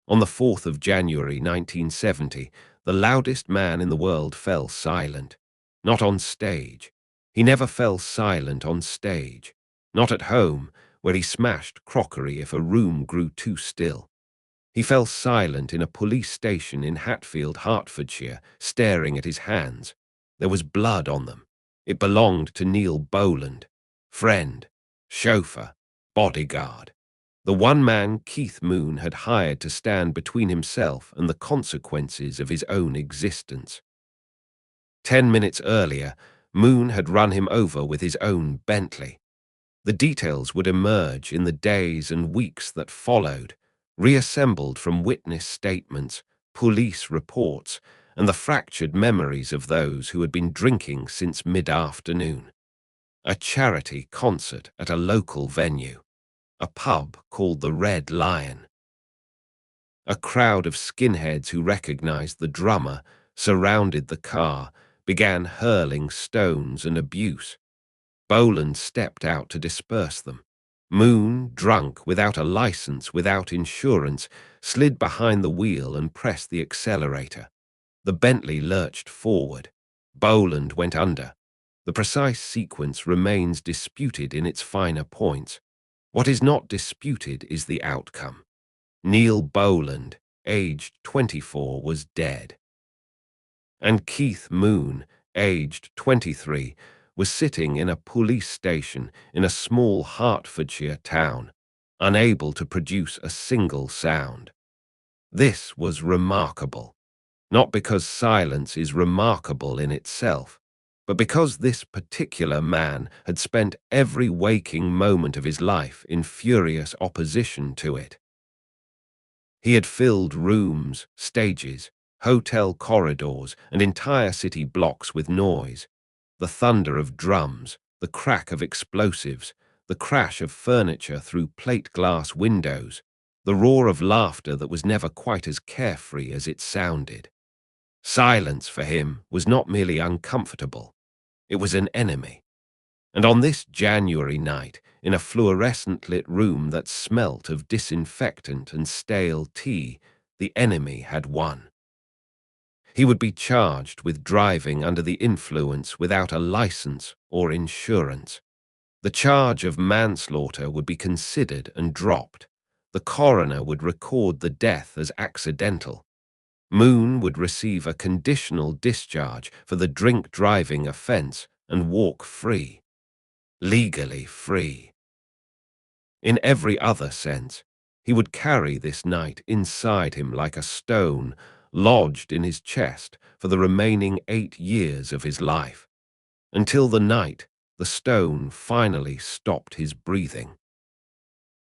On the 4th of January 1970, the loudest man in the world fell silent. Not on stage. He never fell silent on stage. Not at home, where he smashed crockery if a room grew too still. He fell silent in a police station in Hatfield, Hertfordshire, staring at his hands. There was blood on them. It belonged to Neil Boland. Friend, chauffeur, bodyguard. The one man Keith Moon had hired to stand between himself and the consequences of his own existence. 10 minutes earlier, Moon had run him over with his own Bentley. The details would emerge in the days and weeks that followed, reassembled from witness statements, police reports, and the fractured memories of those who had been drinking since mid-afternoon. A charity concert at a local venue. A pub called the Red Lion. A crowd of skinheads who recognized the drummer surrounded the car, began hurling stones and abuse. Boland stepped out to disperse them. Moon, drunk, without a license, without insurance, slid behind the wheel and pressed the accelerator. The Bentley lurched forward. Boland went under. The precise sequence remains disputed in its finer points. What is not disputed is the outcome. Neil Boland, aged 24, was dead. And Keith Moon, aged 23, was sitting in a police station in a small Hertfordshire town, unable to produce a single sound. This was remarkable, not because silence is remarkable in itself, but because this particular man had spent every waking moment of his life in furious opposition to it. He had filled rooms, stages, hotel corridors, and entire city blocks with noise. The thunder of drums, the crack of explosives, the crash of furniture through plate glass windows, the roar of laughter that was never quite as carefree as it sounded. Silence for him was not merely uncomfortable. It was an enemy. And on this January night, in a fluorescent-lit room that smelt of disinfectant and stale tea, the enemy had won. He would be charged with driving under the influence without a license or insurance. The charge of manslaughter would be considered and dropped. The coroner would record the death as accidental. Moon would receive a conditional discharge for the drink-driving offence and walk free. Legally free. In every other sense, he would carry this night inside him like a stone, lodged in his chest for the remaining 8 years of his life, until the night the stone finally stopped his breathing.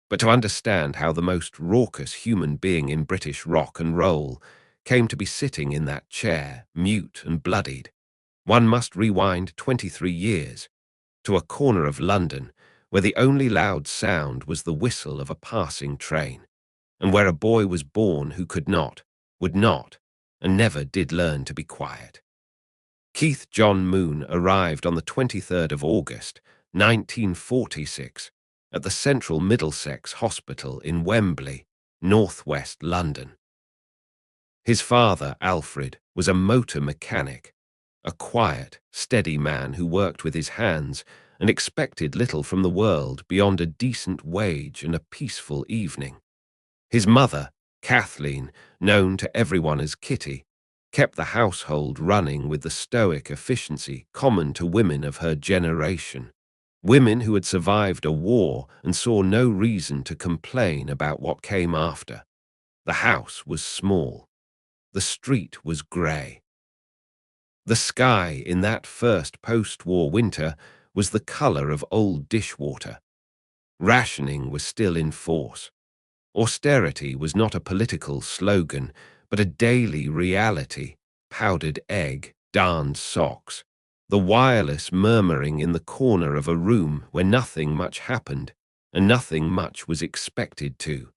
But to understand how the most raucous human being in British rock and roll came to be sitting in that chair, mute and bloodied, one must rewind 23 years, to a corner of London where the only loud sound was the whistle of a passing train, and where a boy was born who could not, would not, and never did learn to be quiet. Keith John Moon arrived on the 23rd of August, 1946, at the Central Middlesex Hospital in Wembley, northwest London. His father, Alfred, was a motor mechanic, a quiet, steady man who worked with his hands and expected little from the world beyond a decent wage and a peaceful evening. His mother, Kathleen, known to everyone as Kitty, kept the household running with the stoic efficiency common to women of her generation, women who had survived a war and saw no reason to complain about what came after. The house was small. The street was grey. The sky in that first post-war winter was the colour of old dishwater. Rationing was still in force. Austerity was not a political slogan, but a daily reality. Powdered egg, darned socks, the wireless murmuring in the corner of a room where nothing much happened and nothing much was expected to.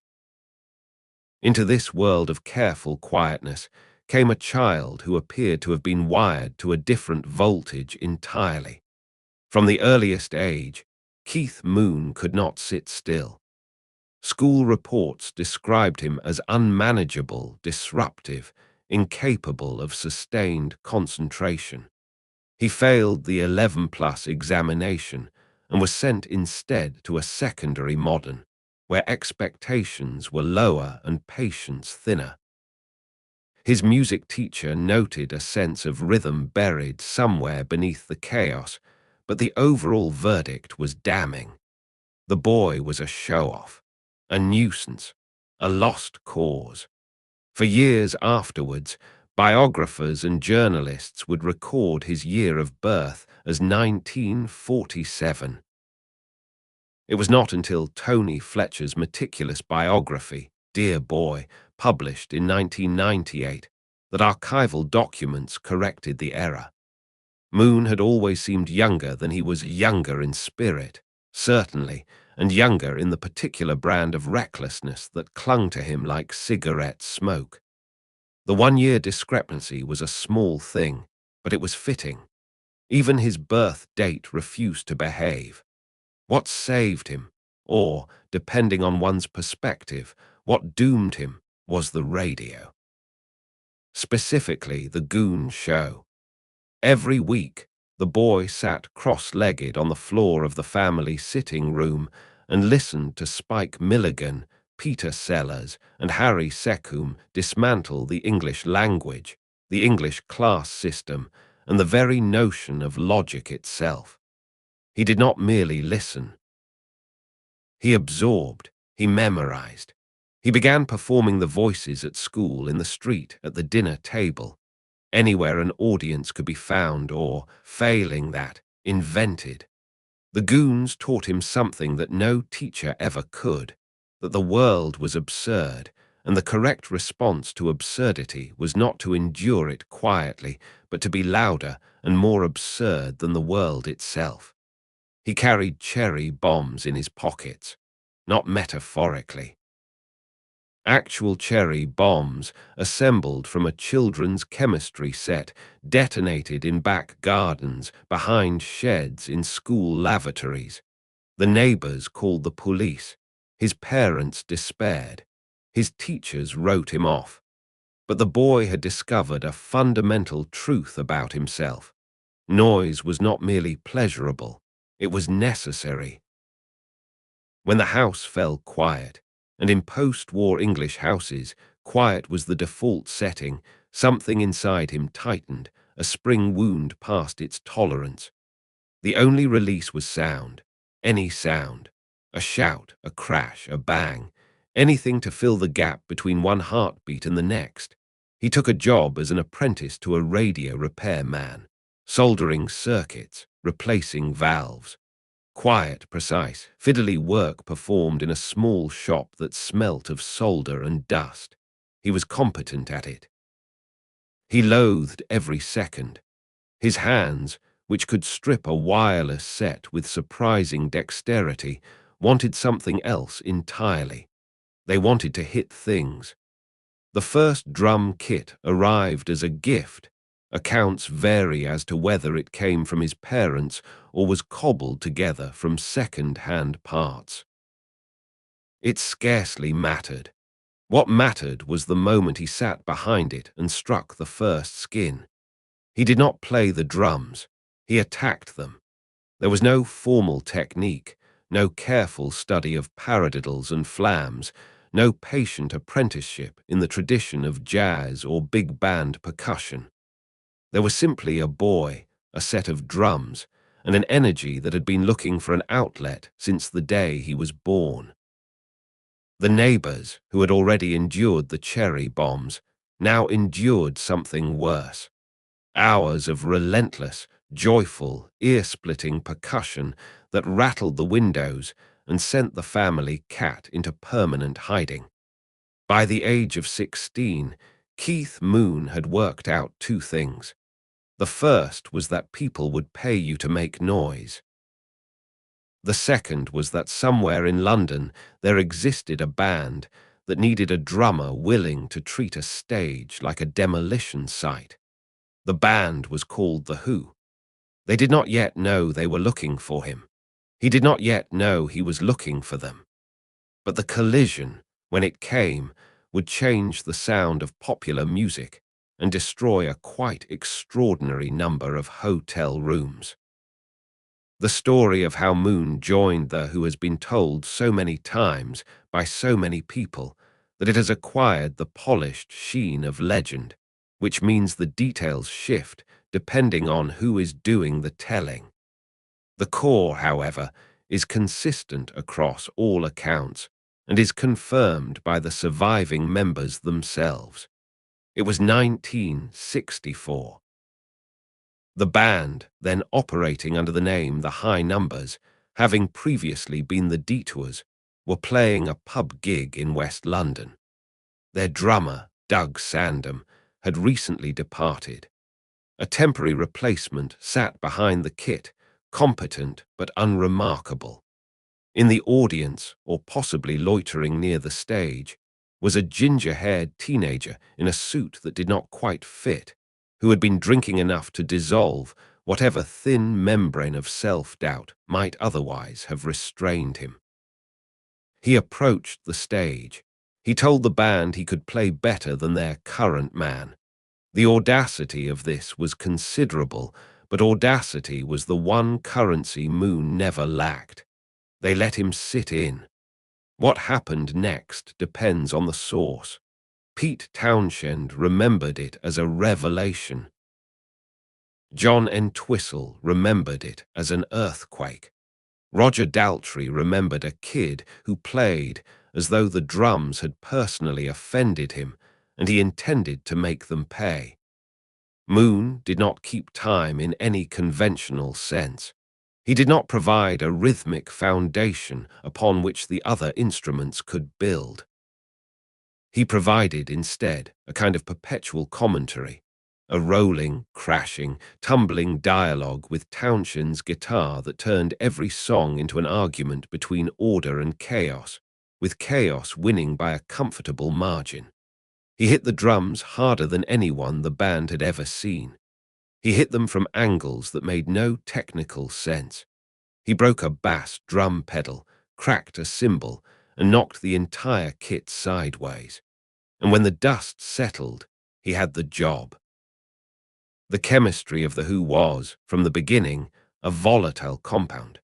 Into this world of careful quietness came a child who appeared to have been wired to a different voltage entirely. From the earliest age, Keith Moon could not sit still. School reports described him as unmanageable, disruptive, incapable of sustained concentration. He failed the 11-plus examination and was sent instead to a secondary modern, where expectations were lower and patience thinner. His music teacher noted a sense of rhythm buried somewhere beneath the chaos, but the overall verdict was damning. The boy was a show-off, a nuisance, a lost cause. For years afterwards, biographers and journalists would record his year of birth as 1947. It was not until Tony Fletcher's meticulous biography, Dear Boy, published in 1998, that archival documents corrected the error. Moon had always seemed younger than he was, younger in spirit, certainly, and younger in the particular brand of recklessness that clung to him like cigarette smoke. The 1-year discrepancy was a small thing, but it was fitting. Even his birth date refused to behave. What saved him, or, depending on one's perspective, what doomed him, was the radio. Specifically, the Goon Show. Every week, the boy sat cross-legged on the floor of the family sitting room and listened to Spike Milligan, Peter Sellers, and Harry Secombe dismantle the English language, the English class system, and the very notion of logic itself. He did not merely listen. He absorbed, he memorized. He began performing the voices at school, in the street, at the dinner table, anywhere an audience could be found or, failing that, invented. The Goons taught him something that no teacher ever could, that the world was absurd, and the correct response to absurdity was not to endure it quietly, but to be louder and more absurd than the world itself. He carried cherry bombs in his pockets, not metaphorically. Actual cherry bombs, assembled from a children's chemistry set, detonated in back gardens, behind sheds, in school lavatories. The neighbors called the police. His parents despaired. His teachers wrote him off. But the boy had discovered a fundamental truth about himself. Noise was not merely pleasurable, it was necessary. When the house fell quiet, and in post-war English houses, quiet was the default setting, something inside him tightened, a spring wound past its tolerance. The only release was sound, any sound, a shout, a crash, a bang, anything to fill the gap between one heartbeat and the next. He took a job as an apprentice to a radio repair man, soldering circuits, replacing valves. Quiet, precise, fiddly work performed in a small shop that smelt of solder and dust. He was competent at it. He loathed every second. His hands, which could strip a wireless set with surprising dexterity, wanted something else entirely. They wanted to hit things. The first drum kit arrived as a gift. Accounts vary as to whether it came from his parents or was cobbled together from second-hand parts. It scarcely mattered. What mattered was the moment he sat behind it and struck the first skin. He did not play the drums. He attacked them. There was no formal technique, no careful study of paradiddles and flams, no patient apprenticeship in the tradition of jazz or big band percussion. There was simply a boy, a set of drums, and an energy that had been looking for an outlet since the day he was born. The neighbors, who had already endured the cherry bombs, now endured something worse. Hours of relentless, joyful, ear-splitting percussion that rattled the windows and sent the family cat into permanent hiding. By the age of 16, Keith Moon had worked out two things. The first was that people would pay you to make noise. The second was that somewhere in London there existed a band that needed a drummer willing to treat a stage like a demolition site. The band was called The Who. They did not yet know they were looking for him. He did not yet know he was looking for them. But the collision, when it came, would change the sound of popular music and destroy a quite extraordinary number of hotel rooms. The story of how Moon joined the Who has been told so many times by so many people that it has acquired the polished sheen of legend, which means the details shift depending on who is doing the telling. The core, however, is consistent across all accounts and is confirmed by the surviving members themselves. It was 1964. The band, then operating under the name The High Numbers, having previously been the Detours, were playing a pub gig in West London. Their drummer, Doug Sandham, had recently departed. A temporary replacement sat behind the kit, competent but unremarkable. In the audience, or possibly loitering near the stage, was a ginger-haired teenager in a suit that did not quite fit, who had been drinking enough to dissolve whatever thin membrane of self-doubt might otherwise have restrained him. He approached the stage. He told the band he could play better than their current man. The audacity of this was considerable, but audacity was the one currency Moon never lacked. They let him sit in. What happened next depends on the source. Pete Townshend remembered it as a revelation. John Entwistle remembered it as an earthquake. Roger Daltrey remembered a kid who played as though the drums had personally offended him and he intended to make them pay. Moon did not keep time in any conventional sense. He did not provide a rhythmic foundation upon which the other instruments could build. He provided, instead, a kind of perpetual commentary, a rolling, crashing, tumbling dialogue with Townshend's guitar that turned every song into an argument between order and chaos, with chaos winning by a comfortable margin. He hit the drums harder than anyone the band had ever seen. He hit them from angles that made no technical sense. He broke a bass drum pedal, cracked a cymbal, and knocked the entire kit sideways. And when the dust settled, he had the job. The chemistry of the Who was, from the beginning, a volatile compound.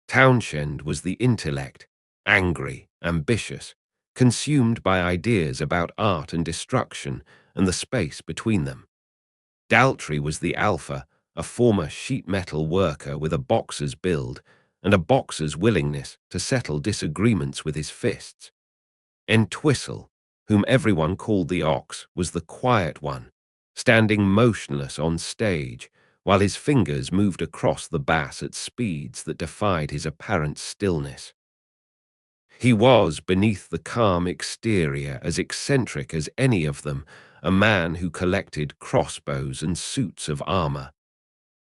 Townshend was the intellect, angry, ambitious, consumed by ideas about art and destruction and the space between them. Daltrey was the alpha, a former sheet metal worker with a boxer's build and a boxer's willingness to settle disagreements with his fists. Entwistle, whom everyone called the Ox, was the quiet one, standing motionless on stage while his fingers moved across the bass at speeds that defied his apparent stillness. He was, beneath the calm exterior, as eccentric as any of them, a man who collected crossbows and suits of armor.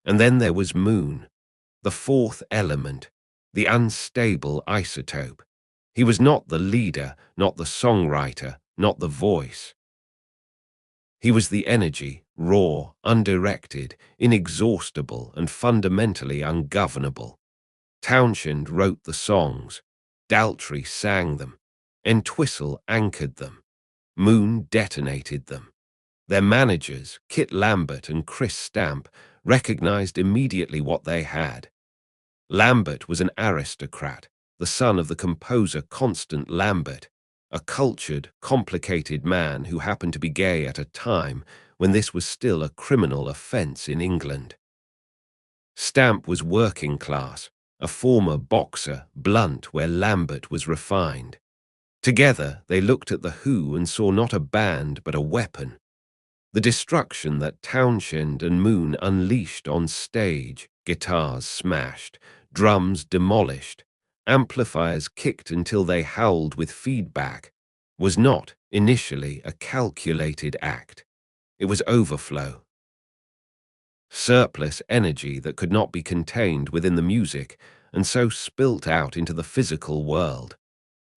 And then there was Moon, the fourth element, the unstable isotope. He was not the leader, not the songwriter, not the voice. He was the energy, raw, undirected, inexhaustible, and fundamentally ungovernable. Townshend wrote the songs. Daltrey sang them. Entwistle anchored them. Moon detonated them. Their managers, Kit Lambert and Chris Stamp, recognized immediately what they had. Lambert was an aristocrat, the son of the composer Constant Lambert, a cultured, complicated man who happened to be gay at a time when this was still a criminal offense in England. Stamp was working class, a former boxer, blunt where Lambert was refined. Together, they looked at the Who and saw not a band but a weapon. The destruction that Townshend and Moon unleashed on stage, guitars smashed, drums demolished, amplifiers kicked until they howled with feedback, was not, initially, a calculated act. It was overflow. Surplus energy that could not be contained within the music and so spilt out into the physical world.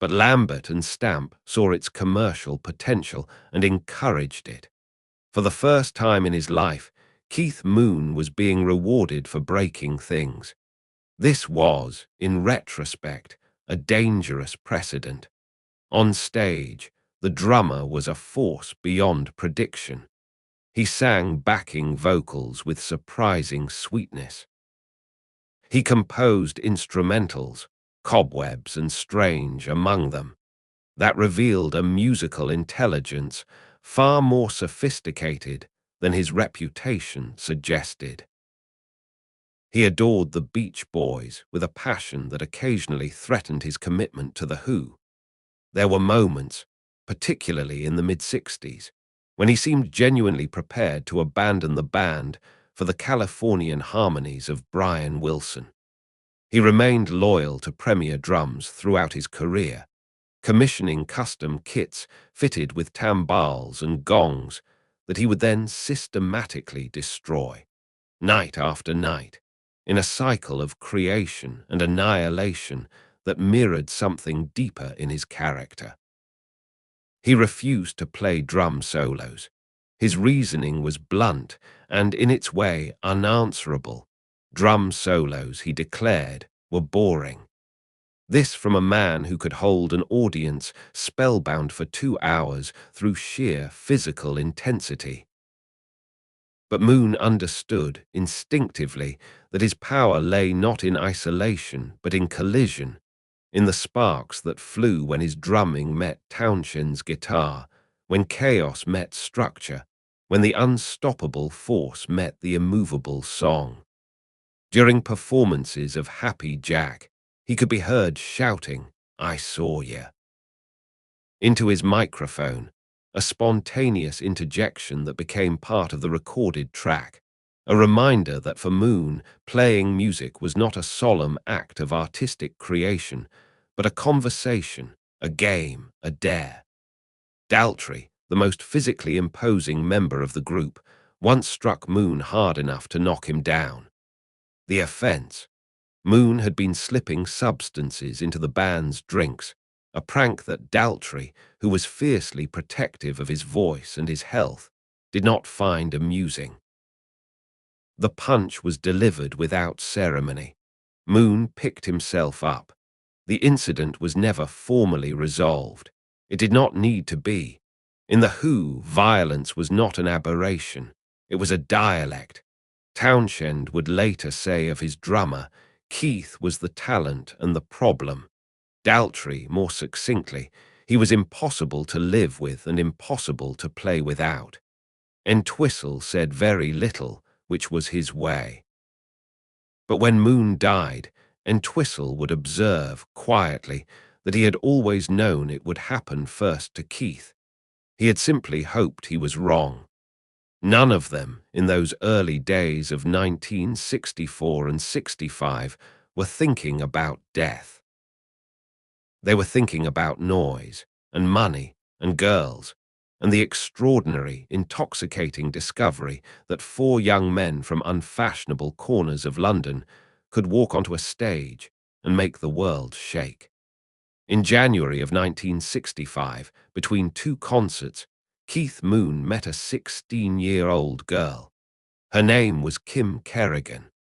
But Lambert and Stamp saw its commercial potential and encouraged it. For the first time in his life, Keith Moon was being rewarded for breaking things. This was, in retrospect, a dangerous precedent. On stage, the drummer was a force beyond prediction. He sang backing vocals with surprising sweetness. He composed instrumentals, cobwebs and strange among them, that revealed a musical intelligence far more sophisticated than his reputation suggested. He adored the Beach Boys with a passion that occasionally threatened his commitment to The Who. There were moments, particularly in the mid-60s, when he seemed genuinely prepared to abandon the band for the Californian harmonies of Brian Wilson. He remained loyal to Premier drums throughout his career, commissioning custom kits fitted with timbales and gongs that he would then systematically destroy, night after night, in a cycle of creation and annihilation that mirrored something deeper in his character. He refused to play drum solos. His reasoning was blunt and, in its way, unanswerable. Drum solos, he declared, were boring. This from a man who could hold an audience spellbound for 2 hours through sheer physical intensity. But Moon understood, instinctively, that his power lay not in isolation, but in collision, in the sparks that flew when his drumming met Townshend's guitar, when chaos met structure, when the unstoppable force met the immovable song. During performances of Happy Jack, he could be heard shouting, "I saw ya," into his microphone, a spontaneous interjection that became part of the recorded track, a reminder that for Moon, playing music was not a solemn act of artistic creation, but a conversation, a game, a dare. Daltrey, the most physically imposing member of the group, once struck Moon hard enough to knock him down. The offense: Moon had been slipping substances into the band's drinks, a prank that Daltrey, who was fiercely protective of his voice and his health, did not find amusing. The punch was delivered without ceremony. Moon picked himself up. The incident was never formally resolved. It did not need to be. In The Who, violence was not an aberration. It was a dialect. Townshend would later say of his drummer, Keith was the talent and the problem. Daltrey, more succinctly, he was impossible to live with and impossible to play without. Entwistle said very little, which was his way. But when Moon died, Entwistle would observe, quietly, that he had always known it would happen first to Keith. He had simply hoped he was wrong. None of them, in those early days of 1964 and 65, were thinking about death. They were thinking about noise, and money, and girls, and the extraordinary, intoxicating discovery that 4 young men from unfashionable corners of London could walk onto a stage and make the world shake. In January of 1965, between 2 concerts, Keith Moon met a 16-year-old girl. Her name was Kim Kerrigan,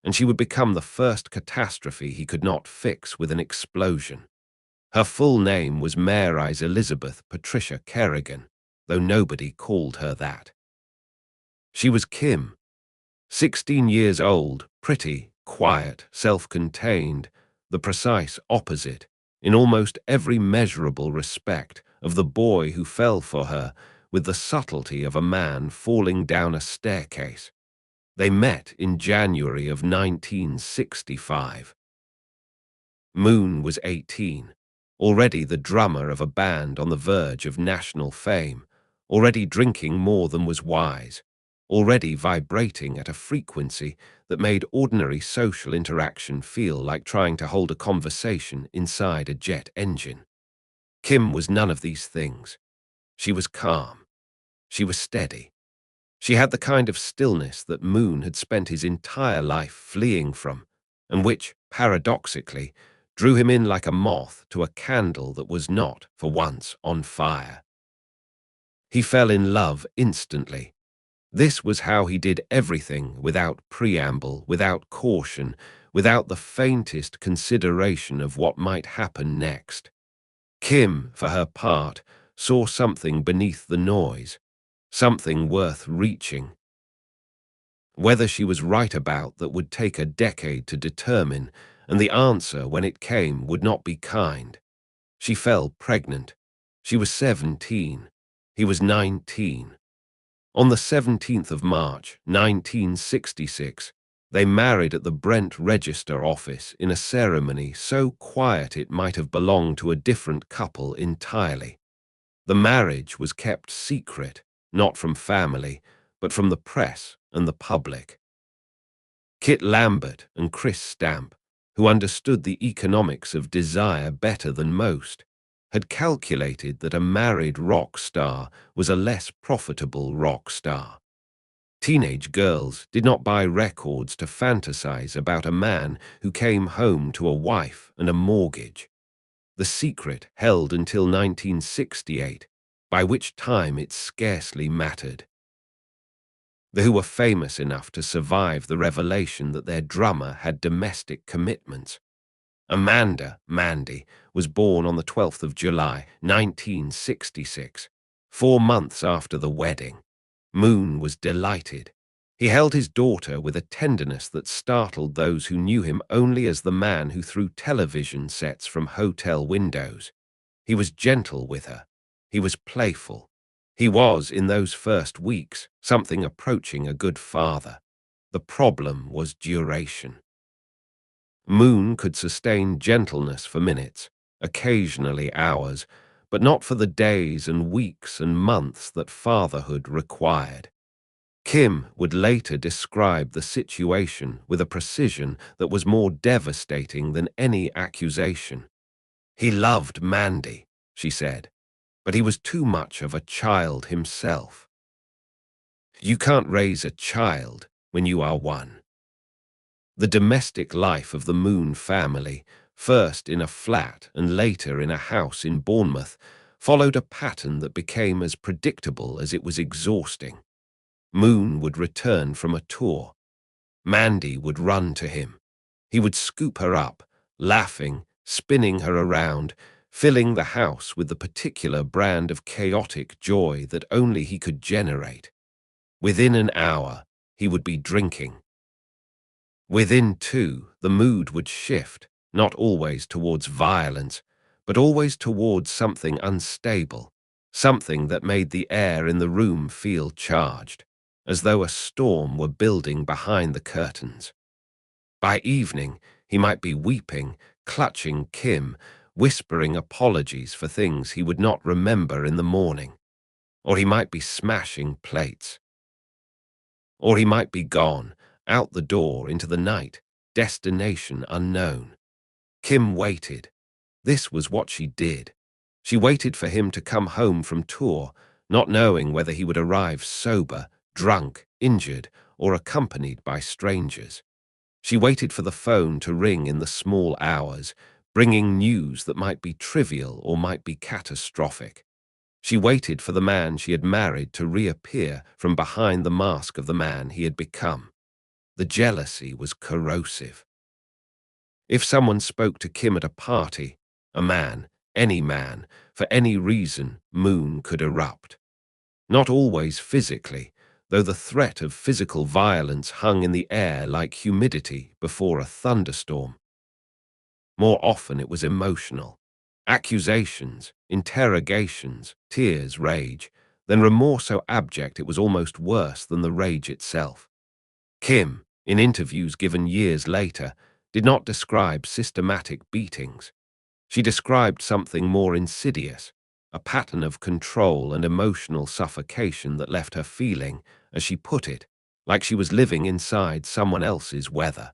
and she would become the first catastrophe he could not fix with an explosion. Her full name was Maryse Elizabeth Patricia Kerrigan, though nobody called her that. She was Kim, 16 years old, pretty, quiet, self-contained, the precise opposite, in almost every measurable respect, of the boy who fell for her with the subtlety of a man falling down a staircase. They met in January of 1965. Moon was 18, already the drummer of a band on the verge of national fame, already drinking more than was wise, already vibrating at a frequency that made ordinary social interaction feel like trying to hold a conversation inside a jet engine. Kim was none of these things. She was calm. She was steady. She had the kind of stillness that Moon had spent his entire life fleeing from, and which, paradoxically, drew him in like a moth to a candle that was not, for once, on fire. He fell in love instantly. This was how he did everything, without preamble, without caution, without the faintest consideration of what might happen next. Kim, for her part, saw something beneath the noise, something worth reaching. Whether she was right about that would take a decade to determine, and the answer, when it came, would not be kind. She fell pregnant. She was 17. He was 19. On the 17th of March, 1966, they married at the Brent Register office in a ceremony so quiet it might have belonged to a different couple entirely. The marriage was kept secret, not from family, but from the press and the public. Kit Lambert and Chris Stamp, who understood the economics of desire better than most, had calculated that a married rock star was a less profitable rock star. Teenage girls did not buy records to fantasize about a man who came home to a wife and a mortgage. The secret held until 1968, by which time it scarcely mattered. They who were famous enough to survive the revelation that their drummer had domestic commitments. Amanda, Mandy, was born on the 12th of July, 1966, 4 months after the wedding. Moon was delighted. He held his daughter with a tenderness that startled those who knew him only as the man who threw television sets from hotel windows. He was gentle with her. He was playful. He was, in those first weeks, something approaching a good father. The problem was duration. Moon could sustain gentleness for minutes, occasionally hours, but not for the days and weeks and months that fatherhood required. Kim would later describe the situation with a precision that was more devastating than any accusation. He loved Mandy, she said, but he was too much of a child himself. You can't raise a child when you are one. The domestic life of the Moon family, first in a flat and later in a house in Bournemouth, followed a pattern that became as predictable as it was exhausting. Moon would return from a tour. Mandy would run to him. He would scoop her up, laughing, spinning her around, filling the house with the particular brand of chaotic joy that only he could generate. Within an hour, he would be drinking. Within 2, the mood would shift, not always towards violence, but always towards something unstable, something that made the air in the room feel charged, as though a storm were building behind the curtains. By evening, he might be weeping, clutching Kim, whispering apologies for things he would not remember in the morning. Or he might be smashing plates. Or he might be gone, out the door into the night, destination unknown. Kim waited. This was what she did. She waited for him to come home from tour, not knowing whether he would arrive sober, drunk, injured, or accompanied by strangers. She waited for the phone to ring in the small hours, bringing news that might be trivial or might be catastrophic. She waited for the man she had married to reappear from behind the mask of the man he had become. The jealousy was corrosive. If someone spoke to Kim at a party, a man, any man, for any reason, Moon could erupt. Not always physically, though the threat of physical violence hung in the air like humidity before a thunderstorm. More often it was emotional. Accusations, interrogations, tears, rage, then remorse so abject it was almost worse than the rage itself. Kim, in interviews given years later, did not describe systematic beatings. She described something more insidious, a pattern of control and emotional suffocation that left her feeling, as she put it, like she was living inside someone else's weather.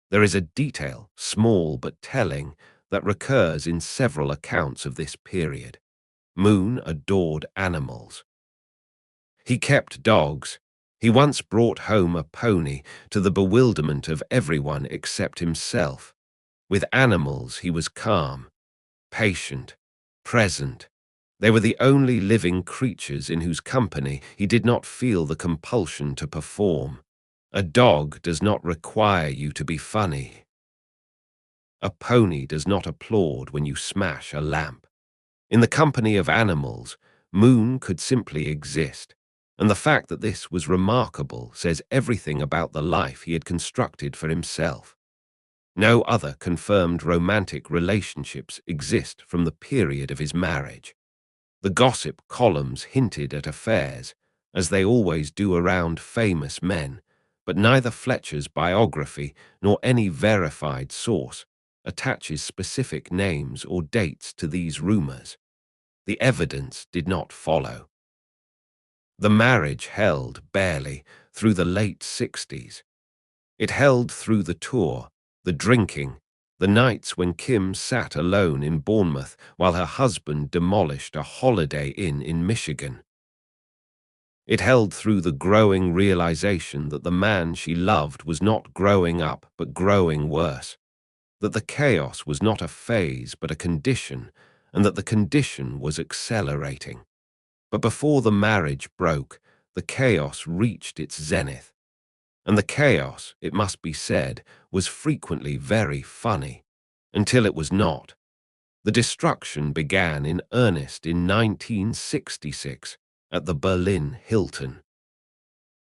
There is a detail, small but telling, that recurs in several accounts of this period. Moon adored animals. He kept dogs. He once brought home a pony, to the bewilderment of everyone except himself. With animals he was calm, patient, present. They were the only living creatures in whose company he did not feel the compulsion to perform. A dog does not require you to be funny. A pony does not applaud when you smash a lamp. In the company of animals, Moon could simply exist, and the fact that this was remarkable says everything about the life he had constructed for himself. No other confirmed romantic relationships exist from the period of his marriage. The gossip columns hinted at affairs, as they always do around famous men, but neither Fletcher's biography nor any verified source attaches specific names or dates to these rumors. The evidence did not follow. The marriage held barely through the late 60s. It held through the tour, the drinking, the nights when Kim sat alone in Bournemouth while her husband demolished a Holiday Inn in Michigan. It held through the growing realization that the man she loved was not growing up but growing worse, that the chaos was not a phase but a condition, and that the condition was accelerating. But before the marriage broke, the chaos reached its zenith. And the chaos, it must be said, was frequently very funny, until it was not. The destruction began in earnest in 1966 at the Berlin Hilton.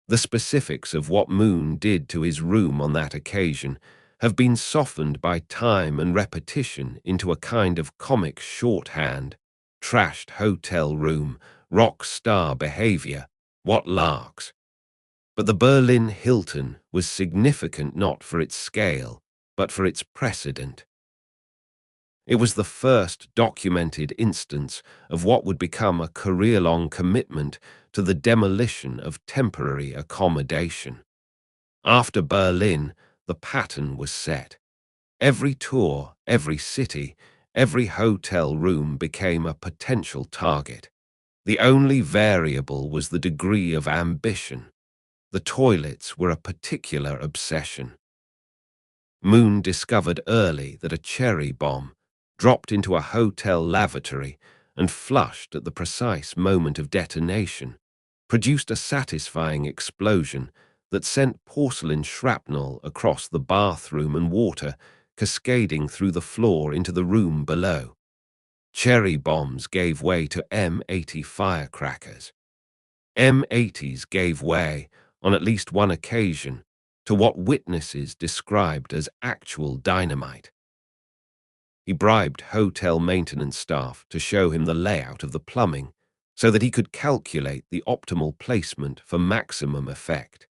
The specifics of what Moon did to his room on that occasion have been softened by time and repetition into a kind of comic shorthand: trashed hotel room, rock star behavior, what larks. But the Berlin Hilton was significant not for its scale, but for its precedent. It was the first documented instance of what would become a career-long commitment to the demolition of temporary accommodation. After Berlin, the pattern was set. Every tour, every city, every hotel room became a potential target. The only variable was the degree of ambition. The toilets were a particular obsession. Moon discovered early that a cherry bomb, dropped into a hotel lavatory and flushed at the precise moment of detonation, produced a satisfying explosion that sent porcelain shrapnel across the bathroom and water cascading through the floor into the room below. Cherry bombs gave way to M80 firecrackers. M80s gave way, on at least one occasion, to what witnesses described as actual dynamite. He bribed hotel maintenance staff to show him the layout of the plumbing so that he could calculate the optimal placement for maximum effect.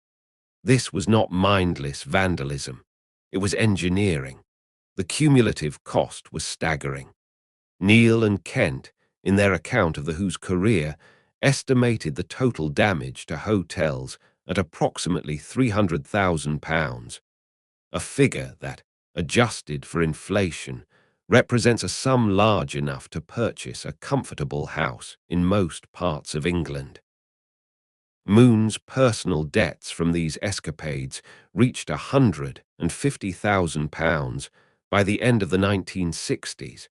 This was not mindless vandalism. It was engineering. The cumulative cost was staggering. Neil and Kent, in their account of the Who's career, estimated the total damage to hotels at approximately £300,000, a figure that, adjusted for inflation, represents a sum large enough to purchase a comfortable house in most parts of England. Moon's personal debts from these escapades reached £150,000 by the end of the 1960s,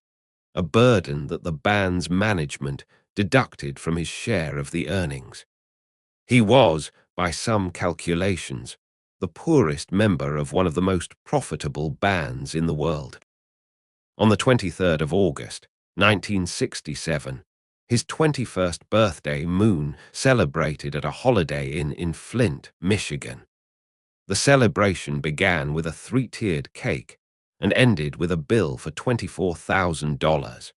a burden that the band's management deducted from his share of the earnings. He was, by some calculations, the poorest member of one of the most profitable bands in the world. On the 23rd of August, 1967, his 21st birthday, Moon celebrated at a Holiday Inn in Flint, Michigan. The celebration began with a three-tiered cake and ended with a bill for $24,000.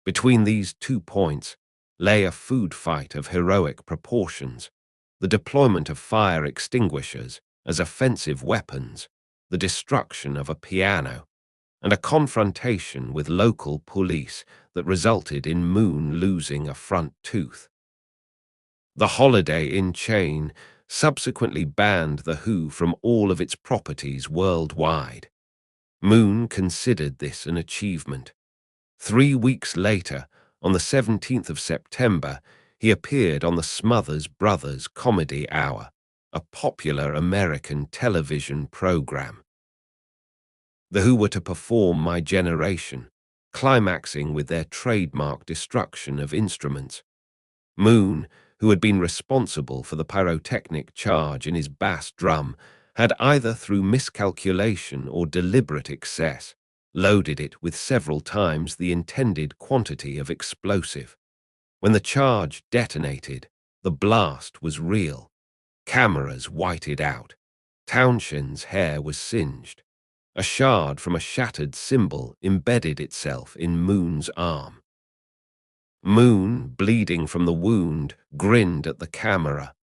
Between these 2 points lay a food fight of heroic proportions, the deployment of fire extinguishers as offensive weapons, the destruction of a piano, and a confrontation with local police that resulted in Moon losing a front tooth. The Holiday Inn chain subsequently banned The Who from all of its properties worldwide. Moon considered this an achievement. 3 weeks later, on the 17th of September, he appeared on the Smothers Brothers Comedy Hour, a popular American television program. The Who were to perform My Generation, climaxing with their trademark destruction of instruments. Moon, who had been responsible for the pyrotechnic charge in his bass drum, had either through miscalculation or deliberate excess loaded it with several times the intended quantity of explosive. When the charge detonated, the blast was real. Cameras whited out. Townshend's hair was singed. A shard from a shattered symbol embedded itself in Moon's arm. Moon, bleeding from the wound, grinned at the camera.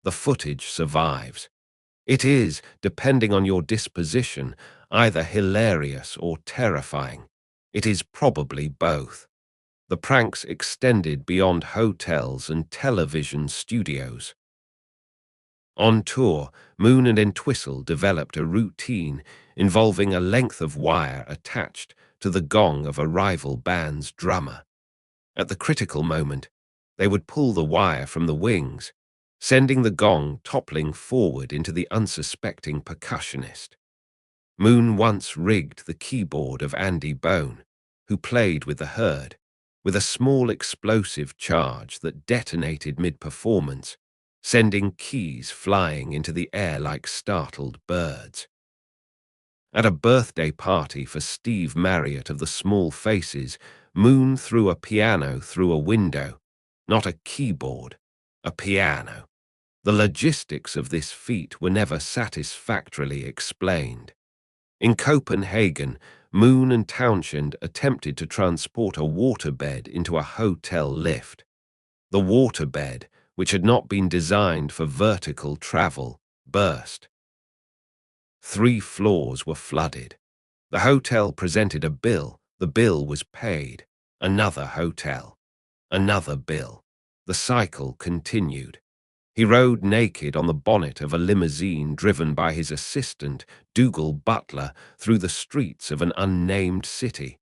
The footage survives. It is, depending on your disposition, either hilarious or terrifying. It is probably both. The pranks extended beyond hotels and television studios. On tour, Moon and Entwistle developed a routine involving a length of wire attached to the gong of a rival band's drummer. At the critical moment, they would pull the wire from the wings, sending the gong toppling forward into the unsuspecting percussionist. Moon once rigged the keyboard of Andy Bone, who played with the herd, with a small explosive charge that detonated mid-performance, sending keys flying into the air like startled birds. At a birthday party for Steve Marriott of the Small Faces, Moon threw a piano through a window, not a keyboard, a piano. The logistics of this feat were never satisfactorily explained. In Copenhagen, Moon and Townshend attempted to transport a waterbed into a hotel lift. The waterbed, which had not been designed for vertical travel, burst. 3 floors were flooded. The hotel presented a bill. The bill was paid. Another hotel. Another bill. The cycle continued. He rode naked on the bonnet of a limousine driven by his assistant, Dougal Butler, through the streets of an unnamed city.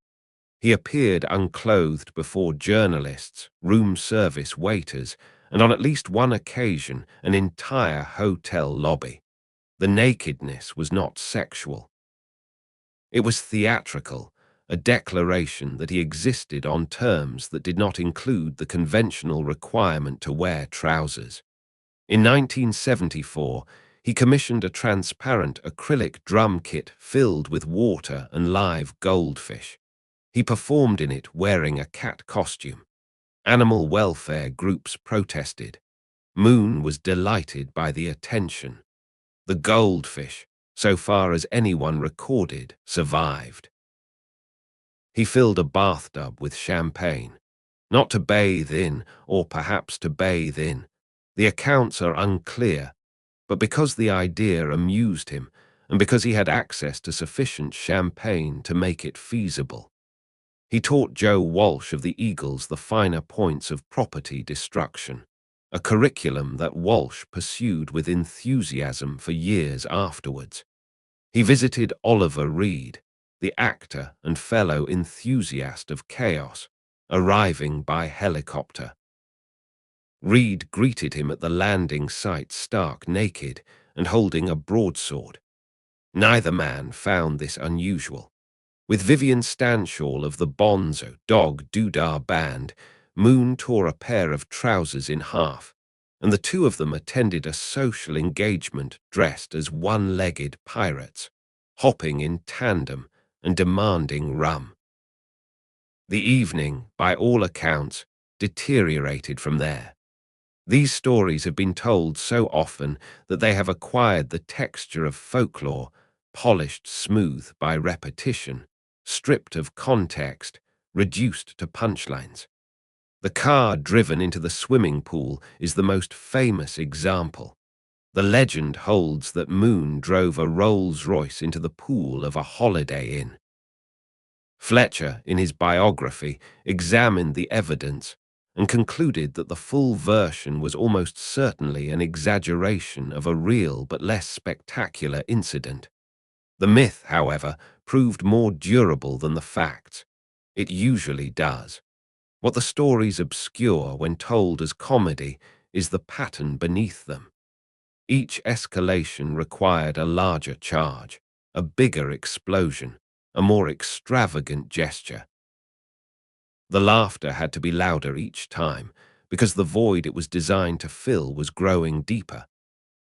He appeared unclothed before journalists, room service waiters, and on at least one occasion an entire hotel lobby. The nakedness was not sexual. It was theatrical, a declaration that he existed on terms that did not include the conventional requirement to wear trousers. In 1974, he commissioned a transparent acrylic drum kit filled with water and live goldfish. He performed in it wearing a cat costume. Animal welfare groups protested. Moon was delighted by the attention. The goldfish, so far as anyone recorded, survived. He filled a bathtub with champagne, not to bathe in, or perhaps to bathe in. The accounts are unclear, but because the idea amused him, and because he had access to sufficient champagne to make it feasible. He taught Joe Walsh of the Eagles the finer points of property destruction, a curriculum that Walsh pursued with enthusiasm for years afterwards. He visited Oliver Reed, the actor and fellow enthusiast of chaos, arriving by helicopter. Reed greeted him at the landing site stark naked and holding a broadsword. Neither man found this unusual. With Vivian Stanshall of the Bonzo Dog Doodah Band, Moon tore a pair of trousers in half, and the two of them attended a social engagement dressed as one-legged pirates, hopping in tandem and demanding rum. The evening, by all accounts, deteriorated from there. These stories have been told so often that they have acquired the texture of folklore, polished smooth by repetition, stripped of context, reduced to punchlines. The car driven into the swimming pool is the most famous example. The legend holds that Moon drove a Rolls-Royce into the pool of a Holiday Inn. Fletcher, in his biography, examined the evidence and concluded that the full version was almost certainly an exaggeration of a real but less spectacular incident. The myth, however, proved more durable than the facts. It usually does. What the stories obscure when told as comedy is the pattern beneath them. Each escalation required a larger charge, a bigger explosion, a more extravagant gesture. The laughter had to be louder each time, because the void it was designed to fill was growing deeper.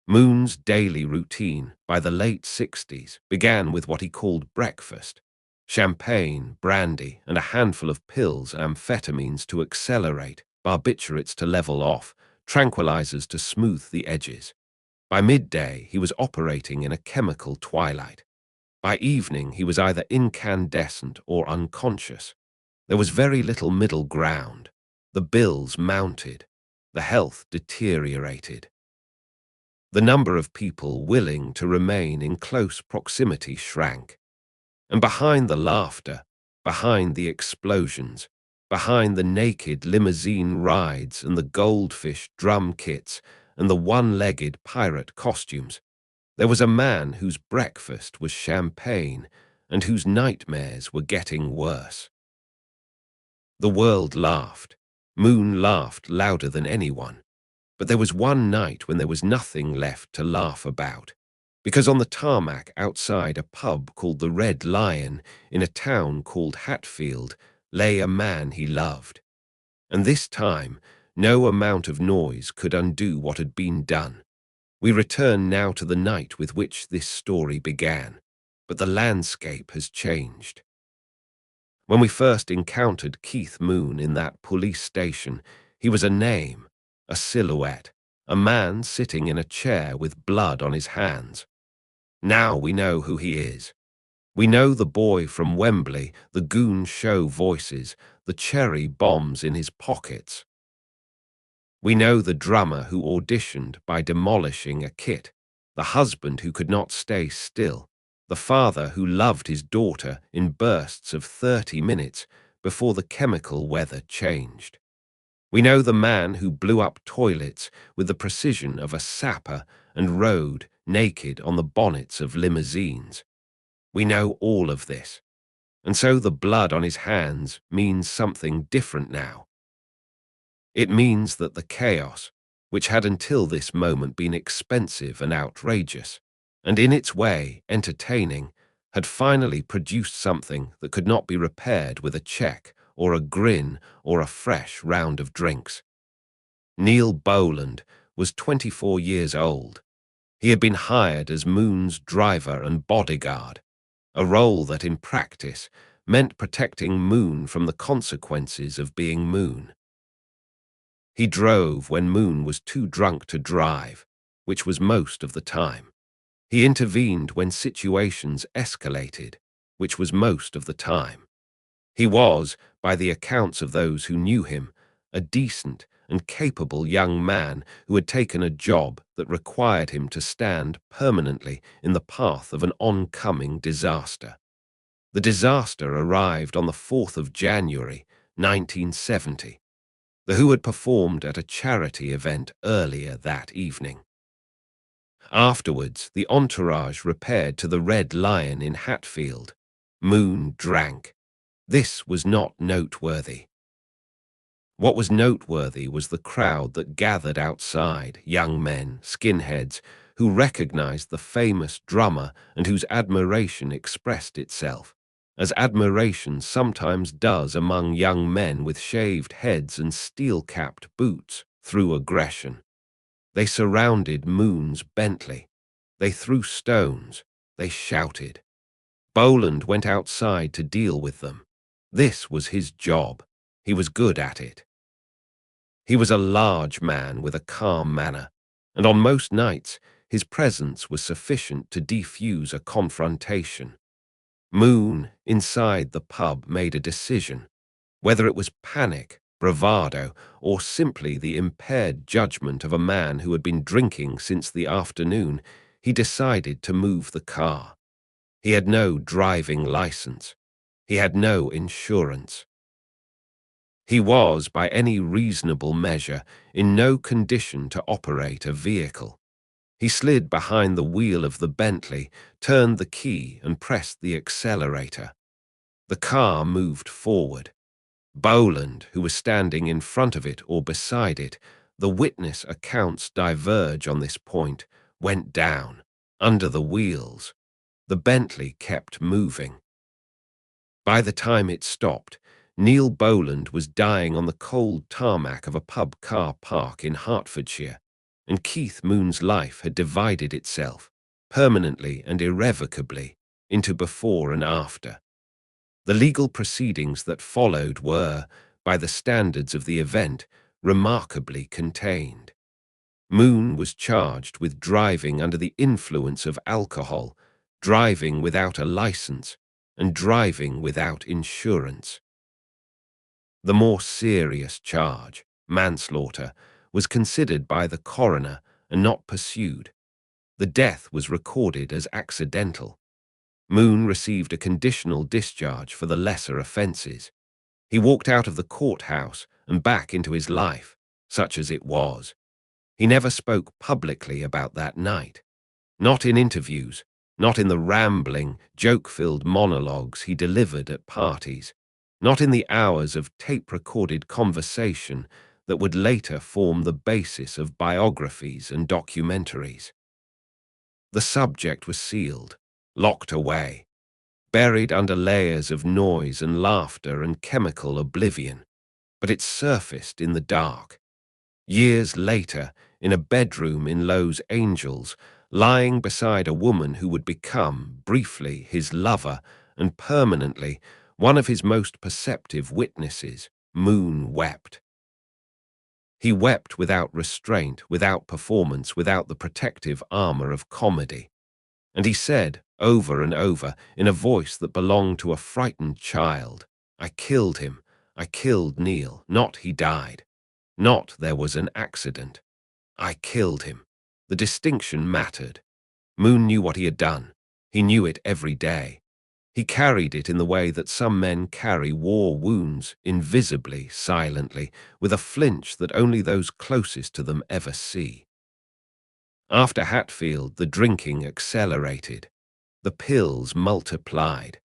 Moon's daily routine, by the late 60s, began with what he called breakfast, Champagne, brandy, and a handful of pills and amphetamines to accelerate, barbiturates to level off, tranquilizers to smooth the edges. By midday, he was operating in a chemical twilight. By evening, he was either incandescent or unconscious. There was very little middle ground. The bills mounted. The health deteriorated. The number of people willing to remain in close proximity shrank. And behind the laughter, behind the explosions, behind the naked limousine rides and the goldfish drum kits and the one-legged pirate costumes, there was a man whose breakfast was champagne and whose nightmares were getting worse. The world laughed. Moon laughed louder than anyone. But there was one night when there was nothing left to laugh about, because on the tarmac outside a pub called the Red Lion in a town called Hatfield lay a man he loved. And this time, no amount of noise could undo what had been done. We return now to the night with which this story began, but the landscape has changed. When we first encountered Keith Moon in that police station, he was a name, a silhouette, a man sitting in a chair with blood on his hands. Now we know who he is. We know the boy from Wembley, the goon show voices, the cherry bombs in his pockets. We know the drummer who auditioned by demolishing a kit, the husband who could not stay still, the father who loved his daughter in bursts of 30 minutes before the chemical weather changed. We know the man who blew up toilets with the precision of a sapper and rode naked on the bonnets of limousines. We know all of this, and so the blood on his hands means something different now. It means that the chaos, which had until this moment been expensive and outrageous, and in its way entertaining, had finally produced something that could not be repaired with a check or a grin or a fresh round of drinks. Neil Boland was 24 years old. He had been hired as Moon's driver and bodyguard, a role that in practice meant protecting Moon from the consequences of being Moon. He drove when Moon was too drunk to drive, which was most of the time. He intervened when situations escalated, which was most of the time. He was, by the accounts of those who knew him, a decent and capable young man who had taken a job that required him to stand permanently in the path of an oncoming disaster. The disaster arrived on the 4th of January, 1970. The Who had performed at a charity event earlier that evening. Afterwards, the entourage repaired to the Red Lion in Hatfield. Moon drank. This was not noteworthy. What was noteworthy was the crowd that gathered outside, young men, skinheads, who recognized the famous drummer and whose admiration expressed itself, as admiration sometimes does among young men with shaved heads and steel-capped boots, through aggression. They surrounded Moon's Bentley. They threw stones. They shouted. Boland went outside to deal with them. This was his job. He was good at it. He was a large man with a calm manner, and on most nights his presence was sufficient to defuse a confrontation. Moon, inside the pub, made a decision. Whether it was panic, bravado, or simply the impaired judgment of a man who had been drinking since the afternoon, he decided to move the car. He had no driving license. He had no insurance. He was, by any reasonable measure, in no condition to operate a vehicle. He slid behind the wheel of the Bentley, turned the key and pressed the accelerator. The car moved forward. Boland, who was standing in front of it or beside it, the witness accounts diverge on this point, went down, under the wheels. The Bentley kept moving. By the time it stopped, Neil Boland was dying on the cold tarmac of a pub car park in Hertfordshire, and Keith Moon's life had divided itself, permanently and irrevocably, into before and after. The legal proceedings that followed were, by the standards of the event, remarkably contained. Moon was charged with driving under the influence of alcohol, driving without a license, and driving without insurance. The more serious charge, manslaughter, was considered by the coroner and not pursued. The death was recorded as accidental. Moon received a conditional discharge for the lesser offences. He walked out of the courthouse and back into his life, such as it was. He never spoke publicly about that night. Not in interviews, not in the rambling, joke-filled monologues he delivered at parties, not in the hours of tape-recorded conversation that would later form the basis of biographies and documentaries. The subject was sealed, locked away, buried under layers of noise and laughter and chemical oblivion, but it surfaced in the dark. Years later, in a bedroom in Los Angeles, lying beside a woman who would become, briefly, his lover and permanently one of his most perceptive witnesses, Moon wept. He wept without restraint, without performance, without the protective armor of comedy. And he said, over and over, in a voice that belonged to a frightened child, "I killed him. I killed Neil. Not he died. Not there was an accident. I killed him." The distinction mattered. Moon knew what he had done. He knew it every day. He carried it in the way that some men carry war wounds, invisibly, silently, with a flinch that only those closest to them ever see. After Hatfield, the drinking accelerated. The pills multiplied.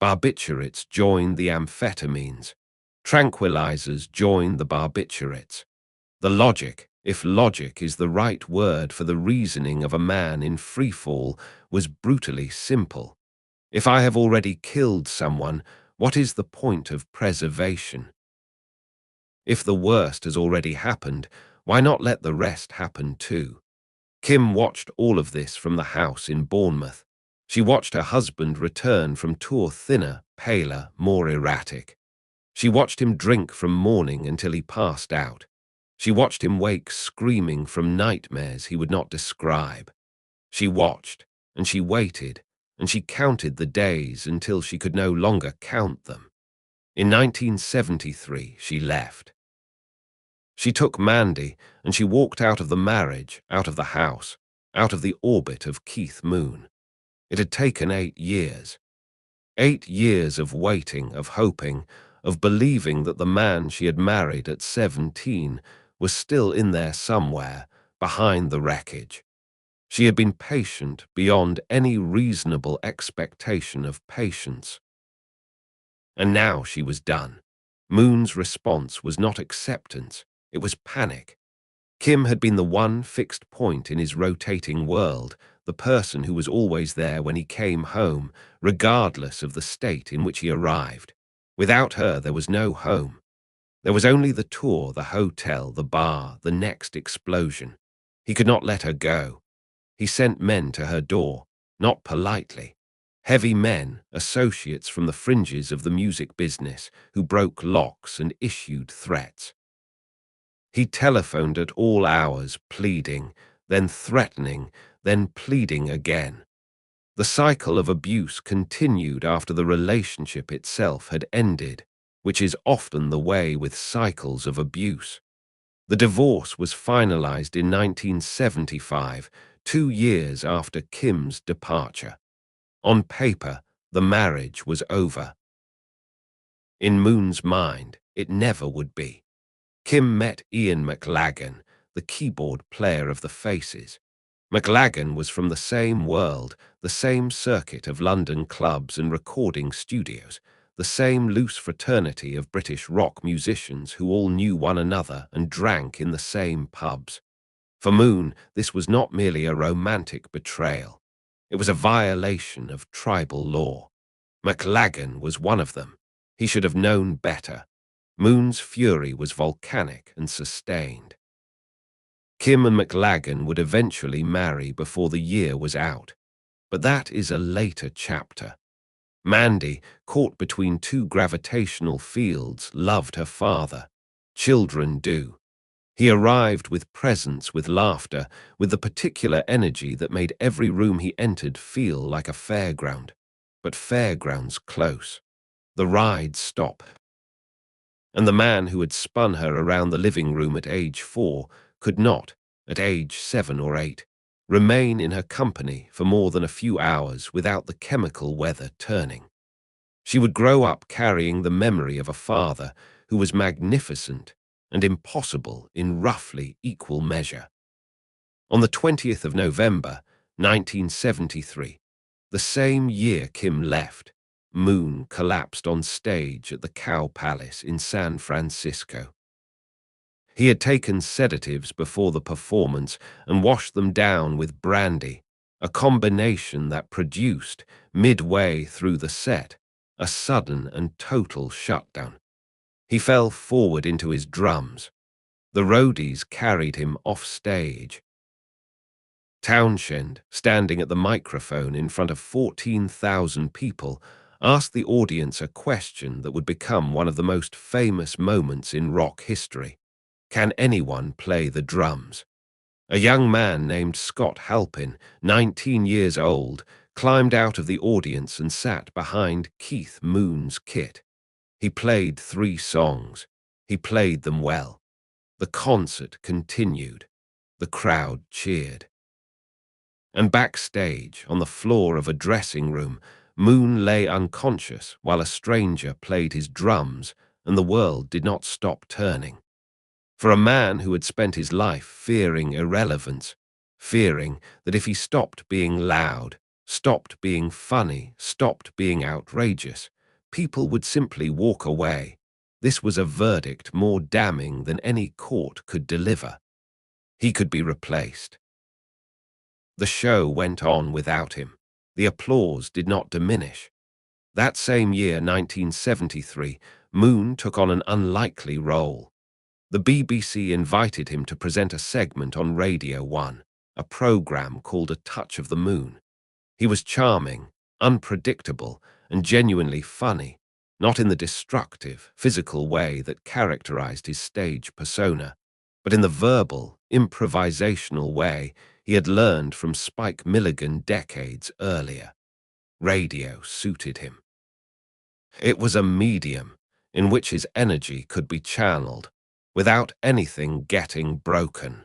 Barbiturates joined the amphetamines. Tranquilizers joined the barbiturates. The logic, if logic is the right word for the reasoning of a man in freefall, was brutally simple. If I have already killed someone, what is the point of preservation? If the worst has already happened, why not let the rest happen too? Kim watched all of this from the house in Bournemouth. She watched her husband return from tour thinner, paler, more erratic. She watched him drink from morning until he passed out. She watched him wake screaming from nightmares he would not describe. She watched, and she waited, and she counted the days until she could no longer count them. In 1973, she left. She took Mandy, and she walked out of the marriage, out of the house, out of the orbit of Keith Moon. It had taken 8 years. 8 years of waiting, of hoping, of believing that the man she had married at 17 was still in there somewhere, behind the wreckage. She had been patient beyond any reasonable expectation of patience. And now she was done. Moon's response was not acceptance, it was panic. Kim had been the one fixed point in his rotating world, the person who was always there when he came home, regardless of the state in which he arrived. Without her, there was no home. There was only the tour, the hotel, the bar, the next explosion. He could not let her go. He sent men to her door, not politely. Heavy men, associates from the fringes of the music business, who broke locks and issued threats. He telephoned at all hours, pleading, then threatening, then pleading again. The cycle of abuse continued after the relationship itself had ended, which is often the way with cycles of abuse. The divorce was finalized in 1975, 2 years after Kim's departure. On paper, the marriage was over. In Moon's mind, it never would be. Kim met Ian McLagan, the keyboard player of the Faces. McLagan was from the same world, the same circuit of London clubs and recording studios, the same loose fraternity of British rock musicians who all knew one another and drank in the same pubs. For Moon, this was not merely a romantic betrayal. It was a violation of tribal law. McLagan was one of them. He should have known better. Moon's fury was volcanic and sustained. Kim and McLagan would eventually marry before the year was out. But that is a later chapter. Mandy, caught between two gravitational fields, loved her father. Children do. He arrived with presence, with laughter, with the particular energy that made every room he entered feel like a fairground. But fairgrounds close. The rides stop. And the man who had spun her around the living room at age 4 could not, at age 7 or 8, remain in her company for more than a few hours without the chemical weather turning. She would grow up carrying the memory of a father who was magnificent and impossible in roughly equal measure. On the 20th of November, 1973, the same year Kim left, Moon collapsed on stage at the Cow Palace in San Francisco. He had taken sedatives before the performance and washed them down with brandy, a combination that produced, midway through the set, a sudden and total shutdown. He fell forward into his drums. The roadies carried him off stage. Townshend, standing at the microphone in front of 14,000 people, asked the audience a question that would become one of the most famous moments in rock history. Can anyone play the drums? A young man named Scott Halpin, 19 years old, climbed out of the audience and sat behind Keith Moon's kit. He played 3 songs. He played them well. The concert continued. The crowd cheered. And backstage, on the floor of a dressing room, Moon lay unconscious while a stranger played his drums, and the world did not stop turning. For a man who had spent his life fearing irrelevance, fearing that if he stopped being loud, stopped being funny, stopped being outrageous, people would simply walk away, this was a verdict more damning than any court could deliver. He could be replaced. The show went on without him. The applause did not diminish. That same year, 1973, Moon took on an unlikely role. The BBC invited him to present a segment on Radio 1, a program called A Touch of the Moon. He was charming, unpredictable, and genuinely funny, not in the destructive, physical way that characterized his stage persona, but in the verbal, improvisational way he had learned from Spike Milligan decades earlier. Radio suited him. It was a medium in which his energy could be channeled without anything getting broken.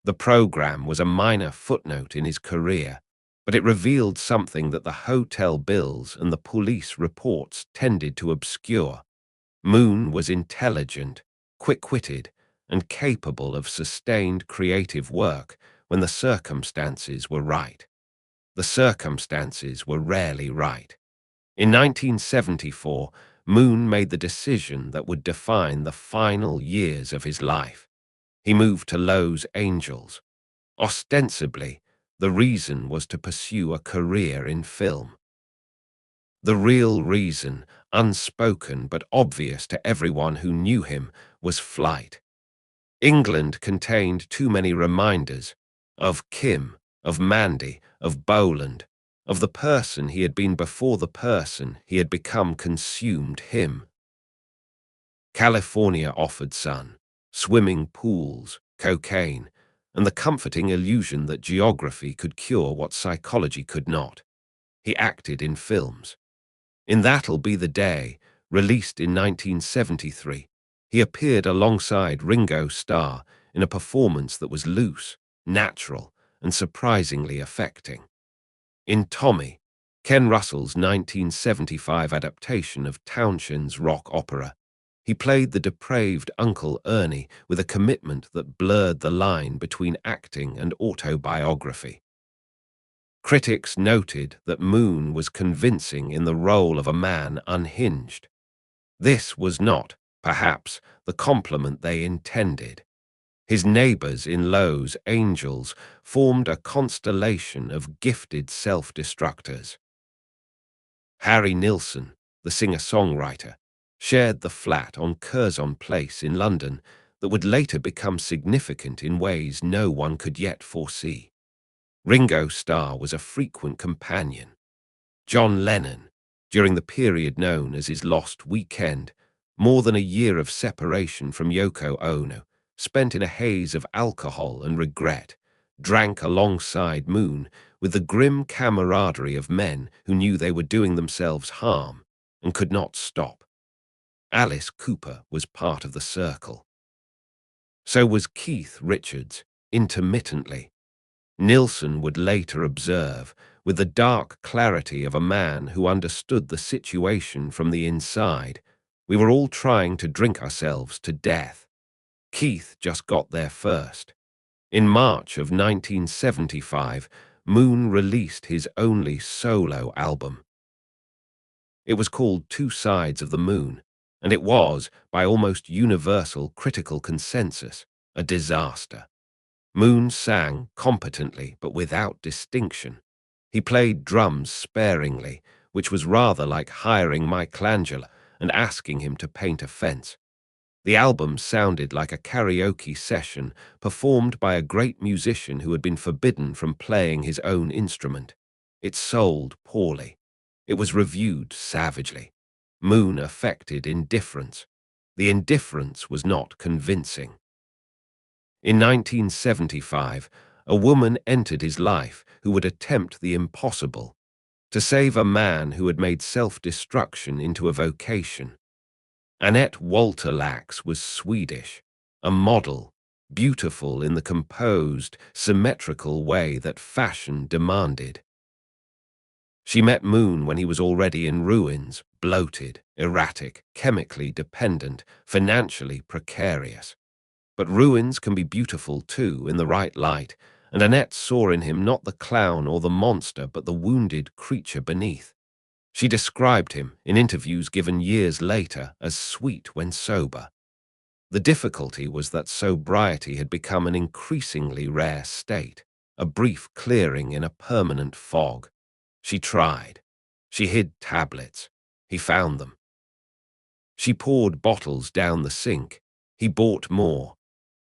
The program was a minor footnote in his career, but it revealed something that the hotel bills and the police reports tended to obscure. Moon was intelligent, quick-witted, and capable of sustained creative work when the circumstances were right. The circumstances were rarely right. In 1974, Moon made the decision that would define the final years of his life. He moved to Los Angeles. Ostensibly, the reason was to pursue a career in film. The real reason, unspoken but obvious to everyone who knew him, was flight. England contained too many reminders of Kim, of Mandy, of Boland, of the person he had been before the person he had become consumed him. California offered sun, swimming pools, cocaine, and the comforting illusion that geography could cure what psychology could not. He acted in films. In That'll Be the Day, released in 1973, he appeared alongside Ringo Starr in a performance that was loose, natural, and surprisingly affecting. In Tommy, Ken Russell's 1975 adaptation of Townshend's rock opera, he played the depraved Uncle Ernie with a commitment that blurred the line between acting and autobiography. Critics noted that Moon was convincing in the role of a man unhinged. This was not, perhaps, the compliment they intended. His neighbors in Los Angeles formed a constellation of gifted self-destructors. Harry Nilsson, the singer-songwriter, shared the flat on Curzon Place in London that would later become significant in ways no one could yet foresee. Ringo Starr was a frequent companion. John Lennon, during the period known as his lost weekend, more than a year of separation from Yoko Ono, spent in a haze of alcohol and regret, drank alongside Moon with the grim camaraderie of men who knew they were doing themselves harm and could not stop. Alice Cooper was part of the circle. So was Keith Richards, intermittently. Nilsson would later observe, with the dark clarity of a man who understood the situation from the inside, we were all trying to drink ourselves to death. Keith just got there first. In March of 1975, Moon released his only solo album. It was called Two Sides of the Moon, and it was, by almost universal critical consensus, a disaster. Moon sang competently but without distinction. He played drums sparingly, which was rather like hiring Michelangelo and asking him to paint a fence. The album sounded like a karaoke session performed by a great musician who had been forbidden from playing his own instrument. It sold poorly. It was reviewed savagely. Moon affected indifference. The indifference was not convincing. In 1975, a woman entered his life who would attempt the impossible, to save a man who had made self-destruction into a vocation. Annette Walter Lax was Swedish, a model, beautiful in the composed, symmetrical way that fashion demanded. She met Moon when he was already in ruins, bloated, erratic, chemically dependent, financially precarious. But ruins can be beautiful too in the right light, and Annette saw in him not the clown or the monster but the wounded creature beneath. She described him, in interviews given years later, as sweet when sober. The difficulty was that sobriety had become an increasingly rare state, a brief clearing in a permanent fog. She tried. She hid tablets. He found them. She poured bottles down the sink. He bought more.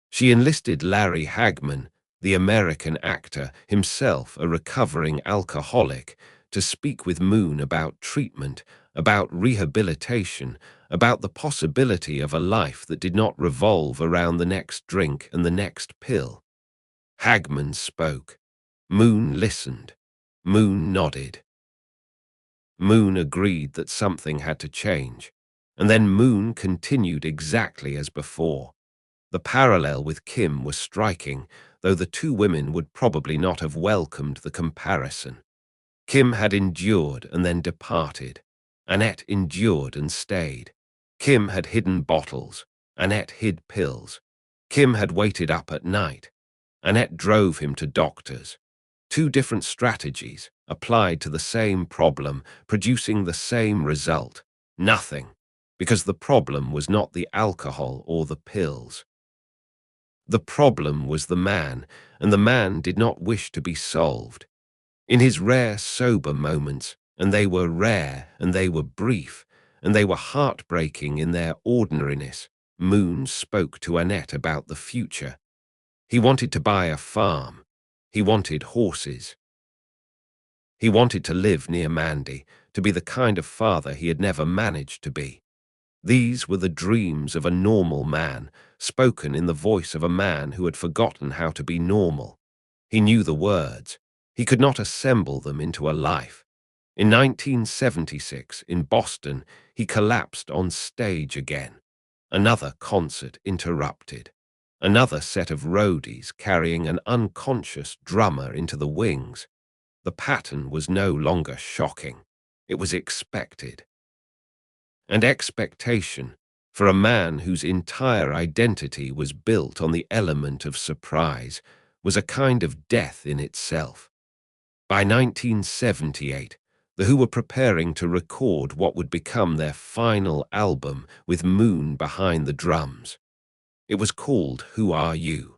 She enlisted Larry Hagman, the American actor, himself a recovering alcoholic, to speak with Moon about treatment, about rehabilitation, about the possibility of a life that did not revolve around the next drink and the next pill. Hagman spoke. Moon listened. Moon nodded. Moon agreed that something had to change, and then Moon continued exactly as before. The parallel with Kim was striking, though the two women would probably not have welcomed the comparison. Kim had endured and then departed. Annette endured and stayed. Kim had hidden bottles. Annette hid pills. Kim had waited up at night. Annette drove him to doctors. Two different strategies, applied to the same problem, producing the same result. Nothing, because the problem was not the alcohol or the pills. The problem was the man, and the man did not wish to be solved. In his rare sober moments, and they were rare, and they were brief, and they were heartbreaking in their ordinariness, Moon spoke to Annette about the future. He wanted to buy a farm. He wanted horses. He wanted to live near Mandy, to be the kind of father he had never managed to be. These were the dreams of a normal man, spoken in the voice of a man who had forgotten how to be normal. He knew the words. He could not assemble them into a life. In 1976, in Boston, he collapsed on stage again. Another concert interrupted. Another set of roadies carrying an unconscious drummer into the wings. The pattern was no longer shocking. It was expected. And expectation, for a man whose entire identity was built on the element of surprise, was a kind of death in itself. By 1978, The Who were preparing to record what would become their final album with Moon behind the drums. It was called Who Are You?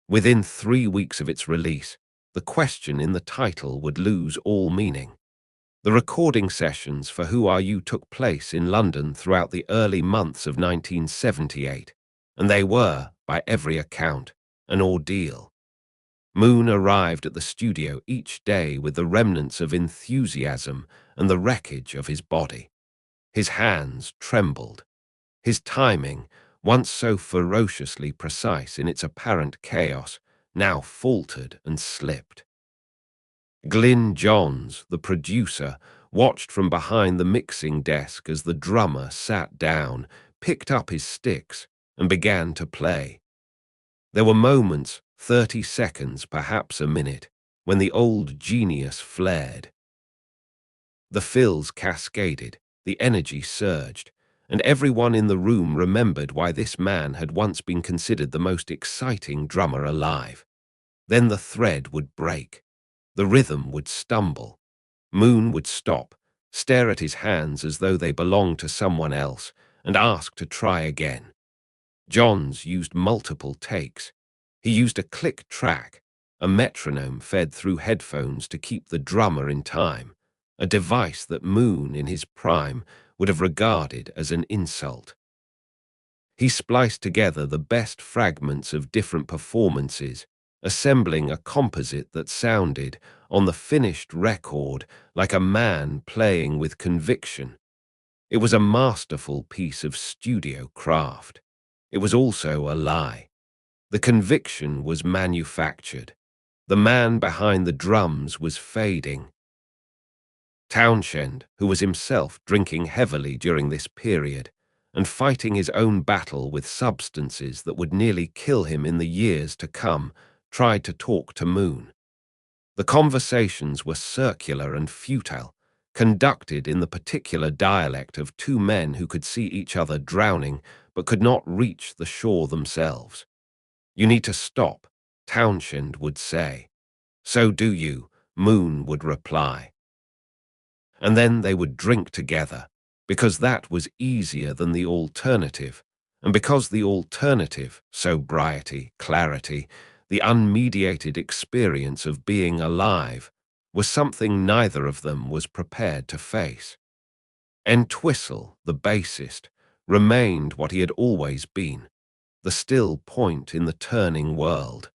Within 3 weeks of its release, the question in the title would lose all meaning. The recording sessions for Who Are You took place in London throughout the early months of 1978, and they were, by every account, an ordeal. Moon arrived at the studio each day with the remnants of enthusiasm and the wreckage of his body. His hands trembled. His timing, once so ferociously precise in its apparent chaos, now faltered and slipped. Glyn Johns, the producer, watched from behind the mixing desk as the drummer sat down, picked up his sticks, and began to play. There were moments, 30 seconds, perhaps a minute, when the old genius flared. The fills cascaded, the energy surged, and everyone in the room remembered why this man had once been considered the most exciting drummer alive. Then the thread would break. The rhythm would stumble. Moon would stop, stare at his hands as though they belonged to someone else, and ask to try again. Johns used multiple takes. He used a click track, a metronome fed through headphones to keep the drummer in time, a device that Moon, in his prime, would have regarded as an insult. He spliced together the best fragments of different performances, assembling a composite that sounded, on the finished record, like a man playing with conviction. It was a masterful piece of studio craft. It was also a lie. The conviction was manufactured. The man behind the drums was fading. Townshend, who was himself drinking heavily during this period, and fighting his own battle with substances that would nearly kill him in the years to come, tried to talk to Moon. The conversations were circular and futile, conducted in the particular dialect of two men who could see each other drowning but could not reach the shore themselves. "You need to stop," Townshend would say. "So do you," Moon would reply. And then they would drink together, because that was easier than the alternative, and because the alternative, sobriety, clarity, the unmediated experience of being alive, was something neither of them was prepared to face. Entwistle, the bassist, remained what he had always been, the still point in the turning world.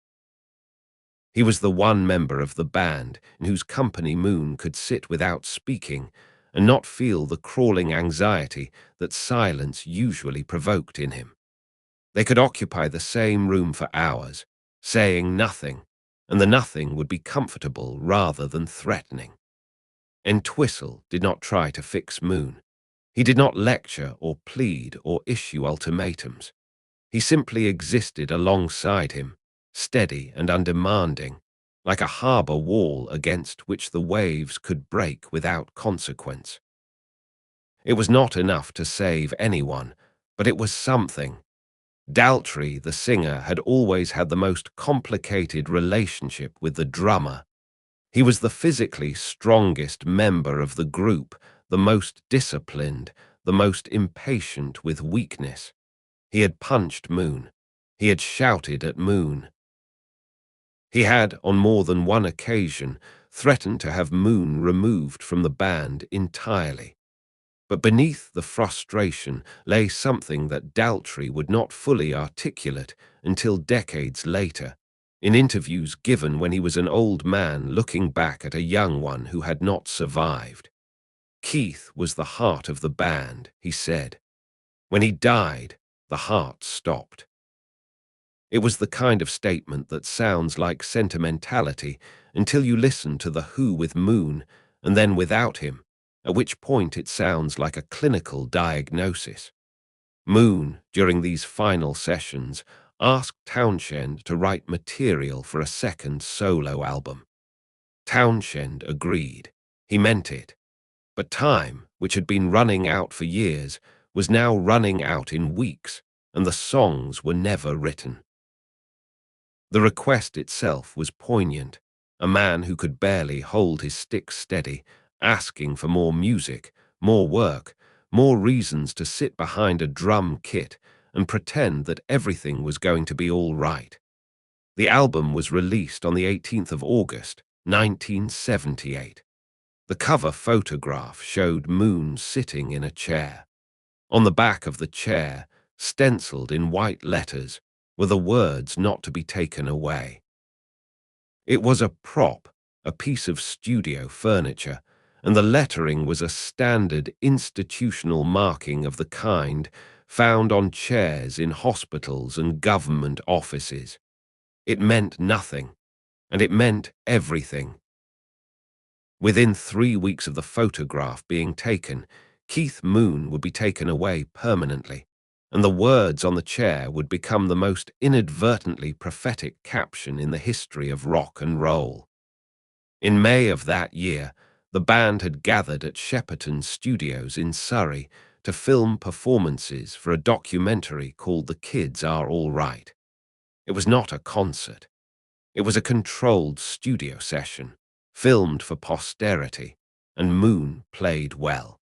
He was the one member of the band in whose company Moon could sit without speaking and not feel the crawling anxiety that silence usually provoked in him. They could occupy the same room for hours, saying nothing, and the nothing would be comfortable rather than threatening. Entwistle did not try to fix Moon. He did not lecture or plead or issue ultimatums. He simply existed alongside him, steady and undemanding, like a harbour wall against which the waves could break without consequence. It was not enough to save anyone, but it was something. Daltrey, the singer, had always had the most complicated relationship with the drummer. He was the physically strongest member of the group, the most disciplined, the most impatient with weakness. He had punched Moon. He had shouted at Moon. He had, on more than one occasion, threatened to have Moon removed from the band entirely. But beneath the frustration lay something that Daltrey would not fully articulate until decades later, in interviews given when he was an old man looking back at a young one who had not survived. "Keith was the heart of the band," he said. "When he died, the heart stopped." It was the kind of statement that sounds like sentimentality until you listen to The Who with Moon and then without him, at which point it sounds like a clinical diagnosis. Moon, during these final sessions, asked Townshend to write material for a second solo album. Townshend agreed. He meant it. But time, which had been running out for years, was now running out in weeks, and the songs were never written. The request itself was poignant, a man who could barely hold his stick steady, asking for more music, more work, more reasons to sit behind a drum kit and pretend that everything was going to be all right. The album was released on the 18th of August, 1978. The cover photograph showed Moon sitting in a chair. On the back of the chair, stenciled in white letters, were the words not to be taken away. It was a prop, a piece of studio furniture, and the lettering was a standard institutional marking of the kind found on chairs in hospitals and government offices. It meant nothing, and it meant everything. Within 3 weeks of the photograph being taken, Keith Moon would be taken away permanently, and the words on the chair would become the most inadvertently prophetic caption in the history of rock and roll. In May of that year, the band had gathered at Shepperton Studios in Surrey to film performances for a documentary called The Kids Are All Right. It was not a concert. It was a controlled studio session, filmed for posterity, and Moon played well.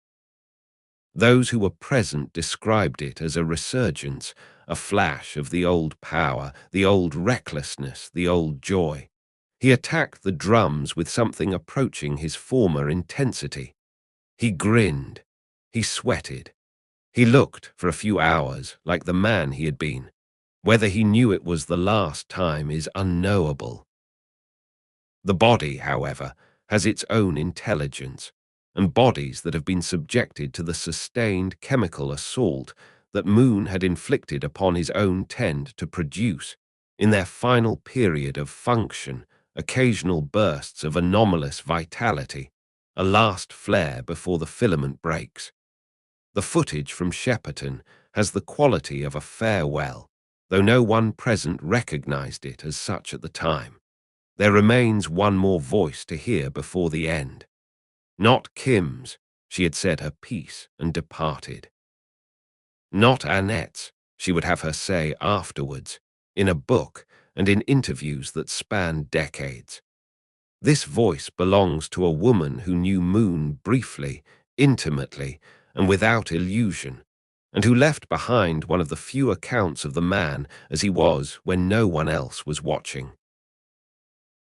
Those who were present described it as a resurgence, a flash of the old power, the old recklessness, the old joy. He attacked the drums with something approaching his former intensity. He grinned. He sweated. He looked, for a few hours, like the man he had been. Whether he knew it was the last time is unknowable. The body, however, has its own intelligence, and bodies that have been subjected to the sustained chemical assault that Moon had inflicted upon his own tend to produce, in their final period of function, occasional bursts of anomalous vitality, a last flare before the filament breaks. The footage from Shepperton has the quality of a farewell, though no one present recognized it as such at the time. There remains one more voice to hear before the end. Not Kim's, she had said her piece and departed. Not Annette's, she would have her say afterwards, in a book and in interviews that spanned decades. This voice belongs to a woman who knew Moon briefly, intimately, and without illusion, and who left behind one of the few accounts of the man as he was when no one else was watching.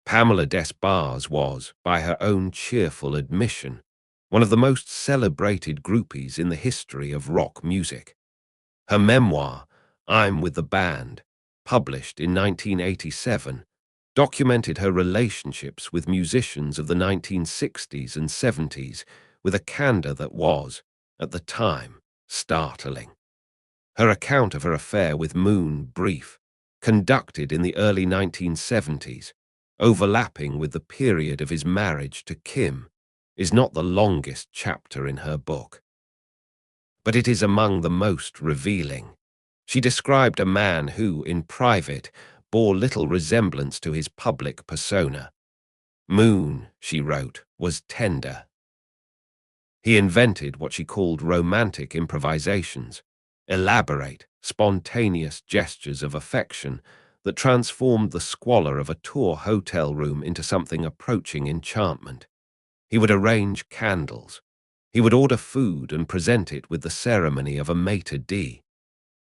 Pamela Des Barres was, by her own cheerful admission, one of the most celebrated groupies in the history of rock music. Her memoir, I'm with the Band, published in 1987, documented her relationships with musicians of the 1960s and 70s with a candor that was, at the time, startling. Her account of her affair with Moon, brief, conducted in the early 1970s, overlapping with the period of his marriage to Kim, is not the longest chapter in her book. But it is among the most revealing. She described a man who, in private, bore little resemblance to his public persona. Moon, she wrote, was tender. He invented what she called romantic improvisations, elaborate, spontaneous gestures of affection that transformed the squalor of a tour hotel room into something approaching enchantment. He would arrange candles. He would order food and present it with the ceremony of a maitre d'.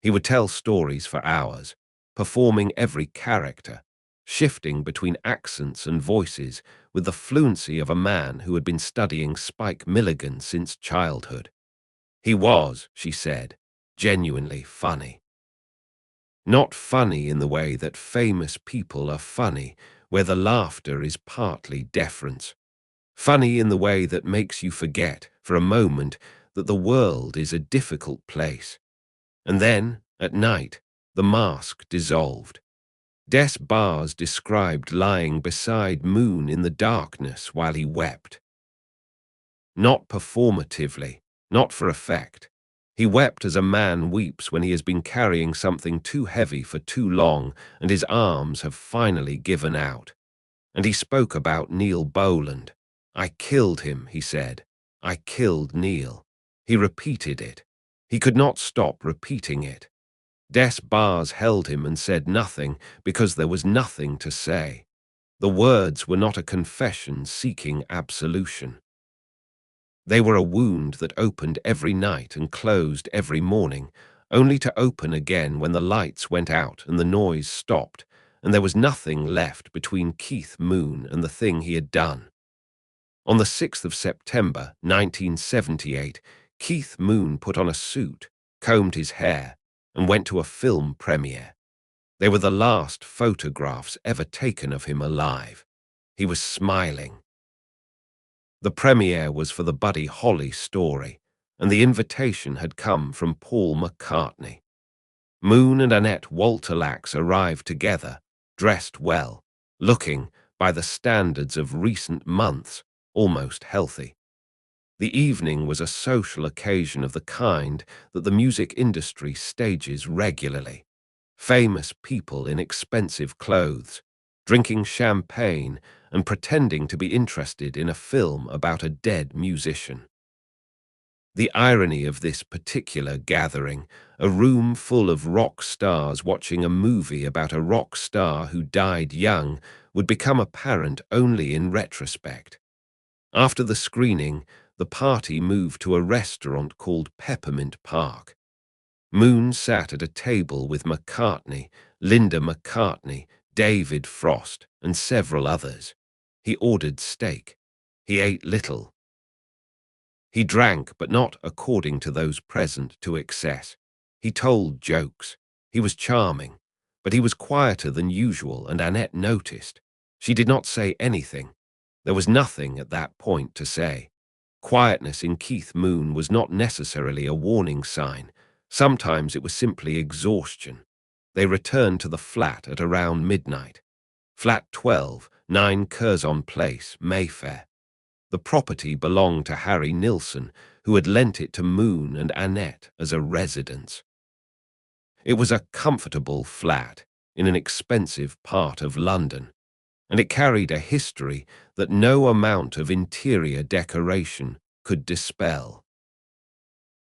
He would tell stories for hours, performing every character, shifting between accents and voices with the fluency of a man who had been studying Spike Milligan since childhood. He was, she said, genuinely funny. Not funny in the way that famous people are funny, where the laughter is partly deference. Funny in the way that makes you forget, for a moment, that the world is a difficult place. And then, at night, the mask dissolved. Des Barres described lying beside Moon in the darkness while he wept. Not performatively, not for effect. He wept as a man weeps when he has been carrying something too heavy for too long and his arms have finally given out. And he spoke about Neil Boland. I killed him, he said. I killed Neil. He repeated it. He could not stop repeating it. Des Barres held him and said nothing because there was nothing to say. The words were not a confession seeking absolution. They were a wound that opened every night and closed every morning, only to open again when the lights went out and the noise stopped, and there was nothing left between Keith Moon and the thing he had done. On the 6th of September, 1978, Keith Moon put on a suit, combed his hair, and went to a film premiere. They were the last photographs ever taken of him alive. He was smiling. The premiere was for the Buddy Holly story, and the invitation had come from Paul McCartney. Moon and Annette Walter-Lax arrived together, dressed well, looking, by the standards of recent months, almost healthy. The evening was a social occasion of the kind that the music industry stages regularly. Famous people in expensive clothes, drinking champagne and pretending to be interested in a film about a dead musician. The irony of this particular gathering, a room full of rock stars watching a movie about a rock star who died young, would become apparent only in retrospect. After the screening, the party moved to a restaurant called Peppermint Park. Moon sat at a table with McCartney, Linda McCartney, David Frost, and several others. He ordered steak. He ate little. He drank, but not according to those present to excess. He told jokes. He was charming, but he was quieter than usual, and Annette noticed. She did not say anything. There was nothing at that point to say. Quietness in Keith Moon was not necessarily a warning sign. Sometimes it was simply exhaustion. They returned to the flat at around midnight. Flat 12, 9 Curzon Place, Mayfair. The property belonged to Harry Nilsson, who had lent it to Moon and Annette as a residence. It was a comfortable flat in an expensive part of London, and it carried a history that no amount of interior decoration could dispel.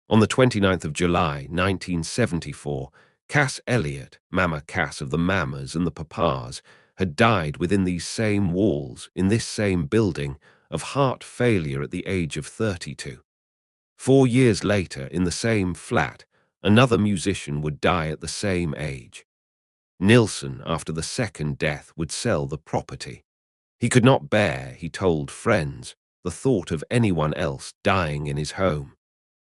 On the 29th of July, 1974, Cass Elliot, Mama Cass of the Mamas and the Papas, had died within these same walls, in this same building, of heart failure at the age of 32. 4 years later, in the same flat, another musician would die at the same age. Nilsson, after the second death, would sell the property. He could not bear, he told friends, the thought of anyone else dying in his home.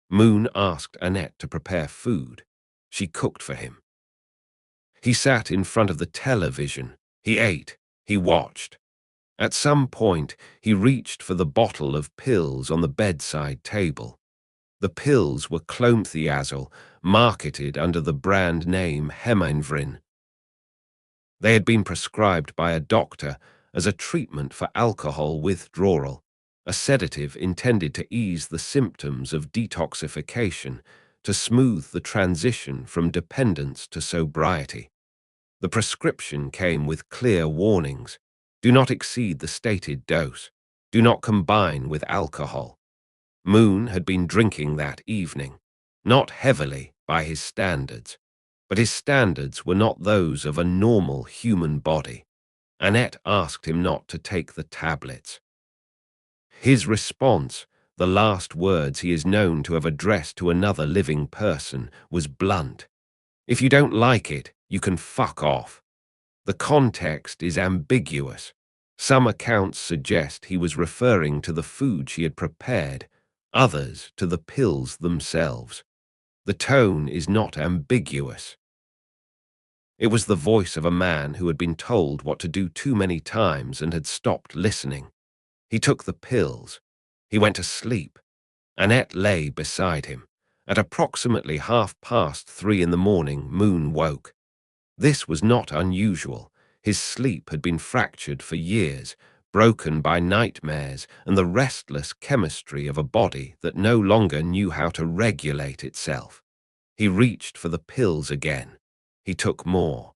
Moon asked Annette to prepare food. She cooked for him. He sat in front of the television. He ate. He watched. At some point, he reached for the bottle of pills on the bedside table. The pills were clomthiazole, marketed under the brand name Hemanvrin. They had been prescribed by a doctor as a treatment for alcohol withdrawal, a sedative intended to ease the symptoms of detoxification, to smooth the transition from dependence to sobriety. The prescription came with clear warnings. Do not exceed the stated dose. Do not combine with alcohol. Moon had been drinking that evening, not heavily by his standards, but his standards were not those of a normal human body. Annette asked him not to take the tablets. His response, the last words he is known to have addressed to another living person, was blunt. If you don't like it, you can fuck off. The context is ambiguous. Some accounts suggest he was referring to the food she had prepared, others to the pills themselves. The tone is not ambiguous. It was the voice of a man who had been told what to do too many times and had stopped listening. He took the pills. He went to sleep. Annette lay beside him. At approximately 3:30 in the morning, Moon woke. This was not unusual. His sleep had been fractured for years, broken by nightmares and the restless chemistry of a body that no longer knew how to regulate itself. He reached for the pills again. He took more.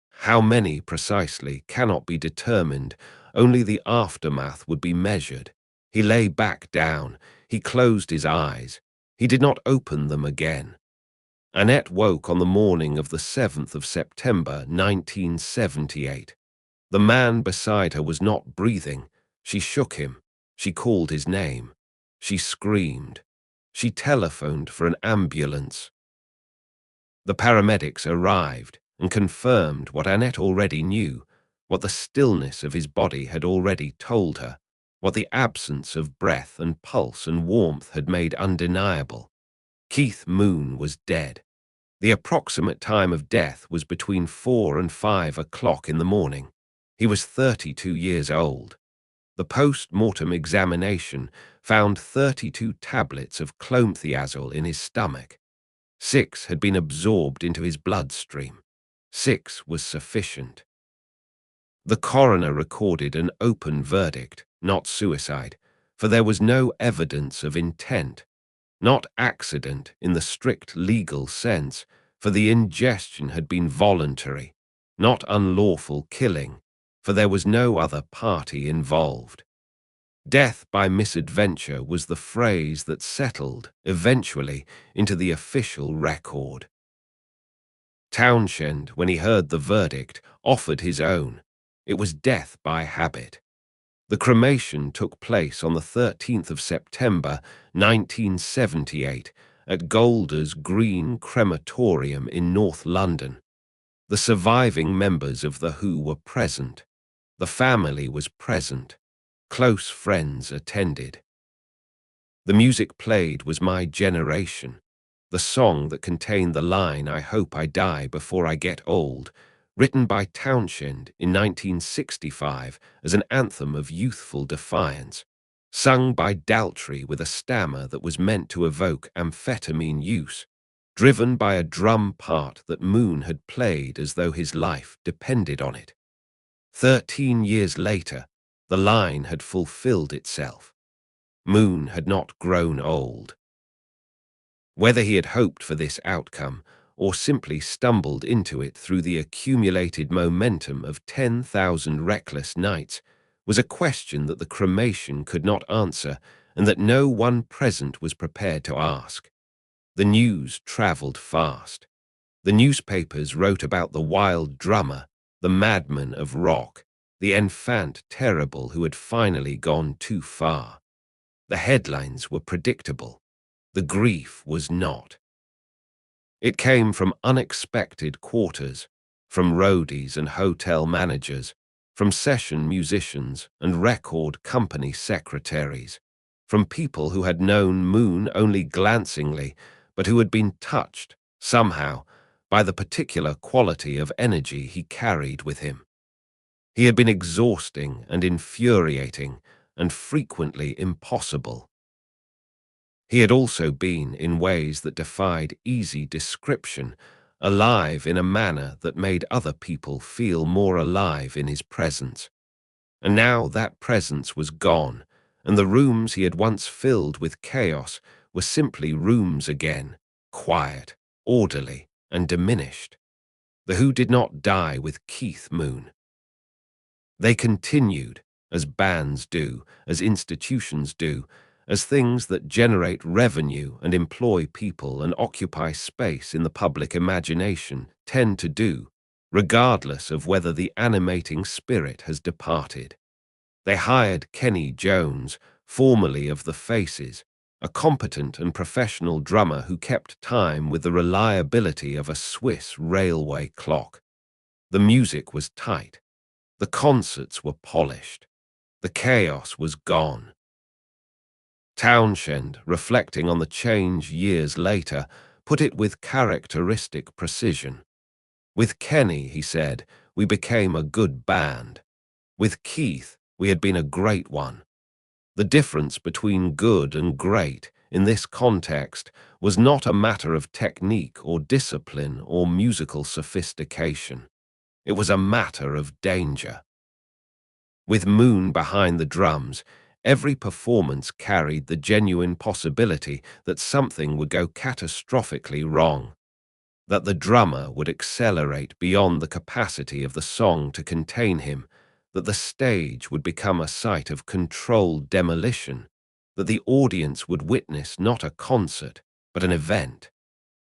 How many precisely cannot be determined. Only the aftermath would be measured. He lay back down. He closed his eyes. He did not open them again. Annette woke on the morning of the 7th of September, 1978. The man beside her was not breathing. She shook him. She called his name. She screamed. She telephoned for an ambulance. The paramedics arrived and confirmed what Annette already knew, what the stillness of his body had already told her, what the absence of breath and pulse and warmth had made undeniable. Keith Moon was dead. The approximate time of death was between 4 and 5 o'clock in the morning. He was 32 years old. The post-mortem examination found 32 tablets of clomthiazole in his stomach. 6 had been absorbed into his bloodstream. 6 was sufficient. The coroner recorded an open verdict, not suicide, for there was no evidence of intent, not accident in the strict legal sense, for the ingestion had been voluntary, not unlawful killing, for there was no other party involved. Death by misadventure was the phrase that settled, eventually, into the official record. Townshend, when he heard the verdict, offered his own. It was death by habit. The cremation took place on the 13th of September, 1978, at Golders Green Crematorium in North London. The surviving members of The Who were present. The family was present. Close friends attended. The music played was My Generation, the song that contained the line "I hope I die before I get old," written by Townshend in 1965 as an anthem of youthful defiance, sung by Daltrey with a stammer that was meant to evoke amphetamine use, driven by a drum part that Moon had played as though his life depended on it. 13 years later, the line had fulfilled itself. Moon had not grown old. Whether he had hoped for this outcome, or simply stumbled into it through the accumulated momentum of 10,000 reckless nights, was a question that the cremation could not answer and that no one present was prepared to ask. The news travelled fast. The newspapers wrote about the wild drummer, the madman of rock, the enfant terrible who had finally gone too far. The headlines were predictable. The grief was not. It came from unexpected quarters, from roadies and hotel managers, from session musicians and record company secretaries, from people who had known Moon only glancingly, but who had been touched, somehow, by the particular quality of energy he carried with him. He had been exhausting and infuriating, and frequently impossible. He had also been, in ways that defied easy description, alive in a manner that made other people feel more alive in his presence. And now that presence was gone, and the rooms he had once filled with chaos were simply rooms again, quiet, orderly, and diminished. The Who did not die with Keith Moon. They continued, as bands do, as institutions do, as things that generate revenue and employ people and occupy space in the public imagination tend to do, regardless of whether the animating spirit has departed. They hired Kenny Jones, formerly of The Faces, a competent and professional drummer who kept time with the reliability of a Swiss railway clock. The music was tight. The concerts were polished. The chaos was gone. Townshend, reflecting on the change years later, put it with characteristic precision. With Kenny, he said, we became a good band. With Keith, we had been a great one. The difference between good and great in this context was not a matter of technique or discipline or musical sophistication. It was a matter of danger. With Moon behind the drums, every performance carried the genuine possibility that something would go catastrophically wrong, that the drummer would accelerate beyond the capacity of the song to contain him, that the stage would become a site of controlled demolition, that the audience would witness not a concert, but an event.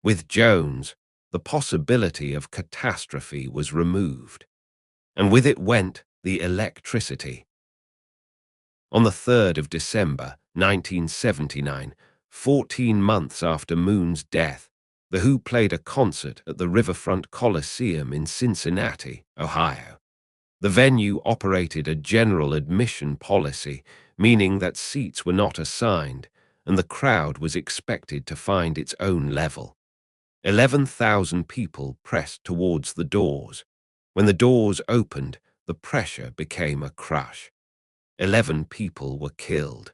With Jones, the possibility of catastrophe was removed, and with it went the electricity. On the 3rd of December, 1979, 14 months after Moon's death, The Who played a concert at the Riverfront Coliseum in Cincinnati, Ohio. The venue operated a general admission policy, meaning that seats were not assigned, and the crowd was expected to find its own level. 11,000 people pressed towards the doors. When the doors opened, the pressure became a crush. 11 people were killed.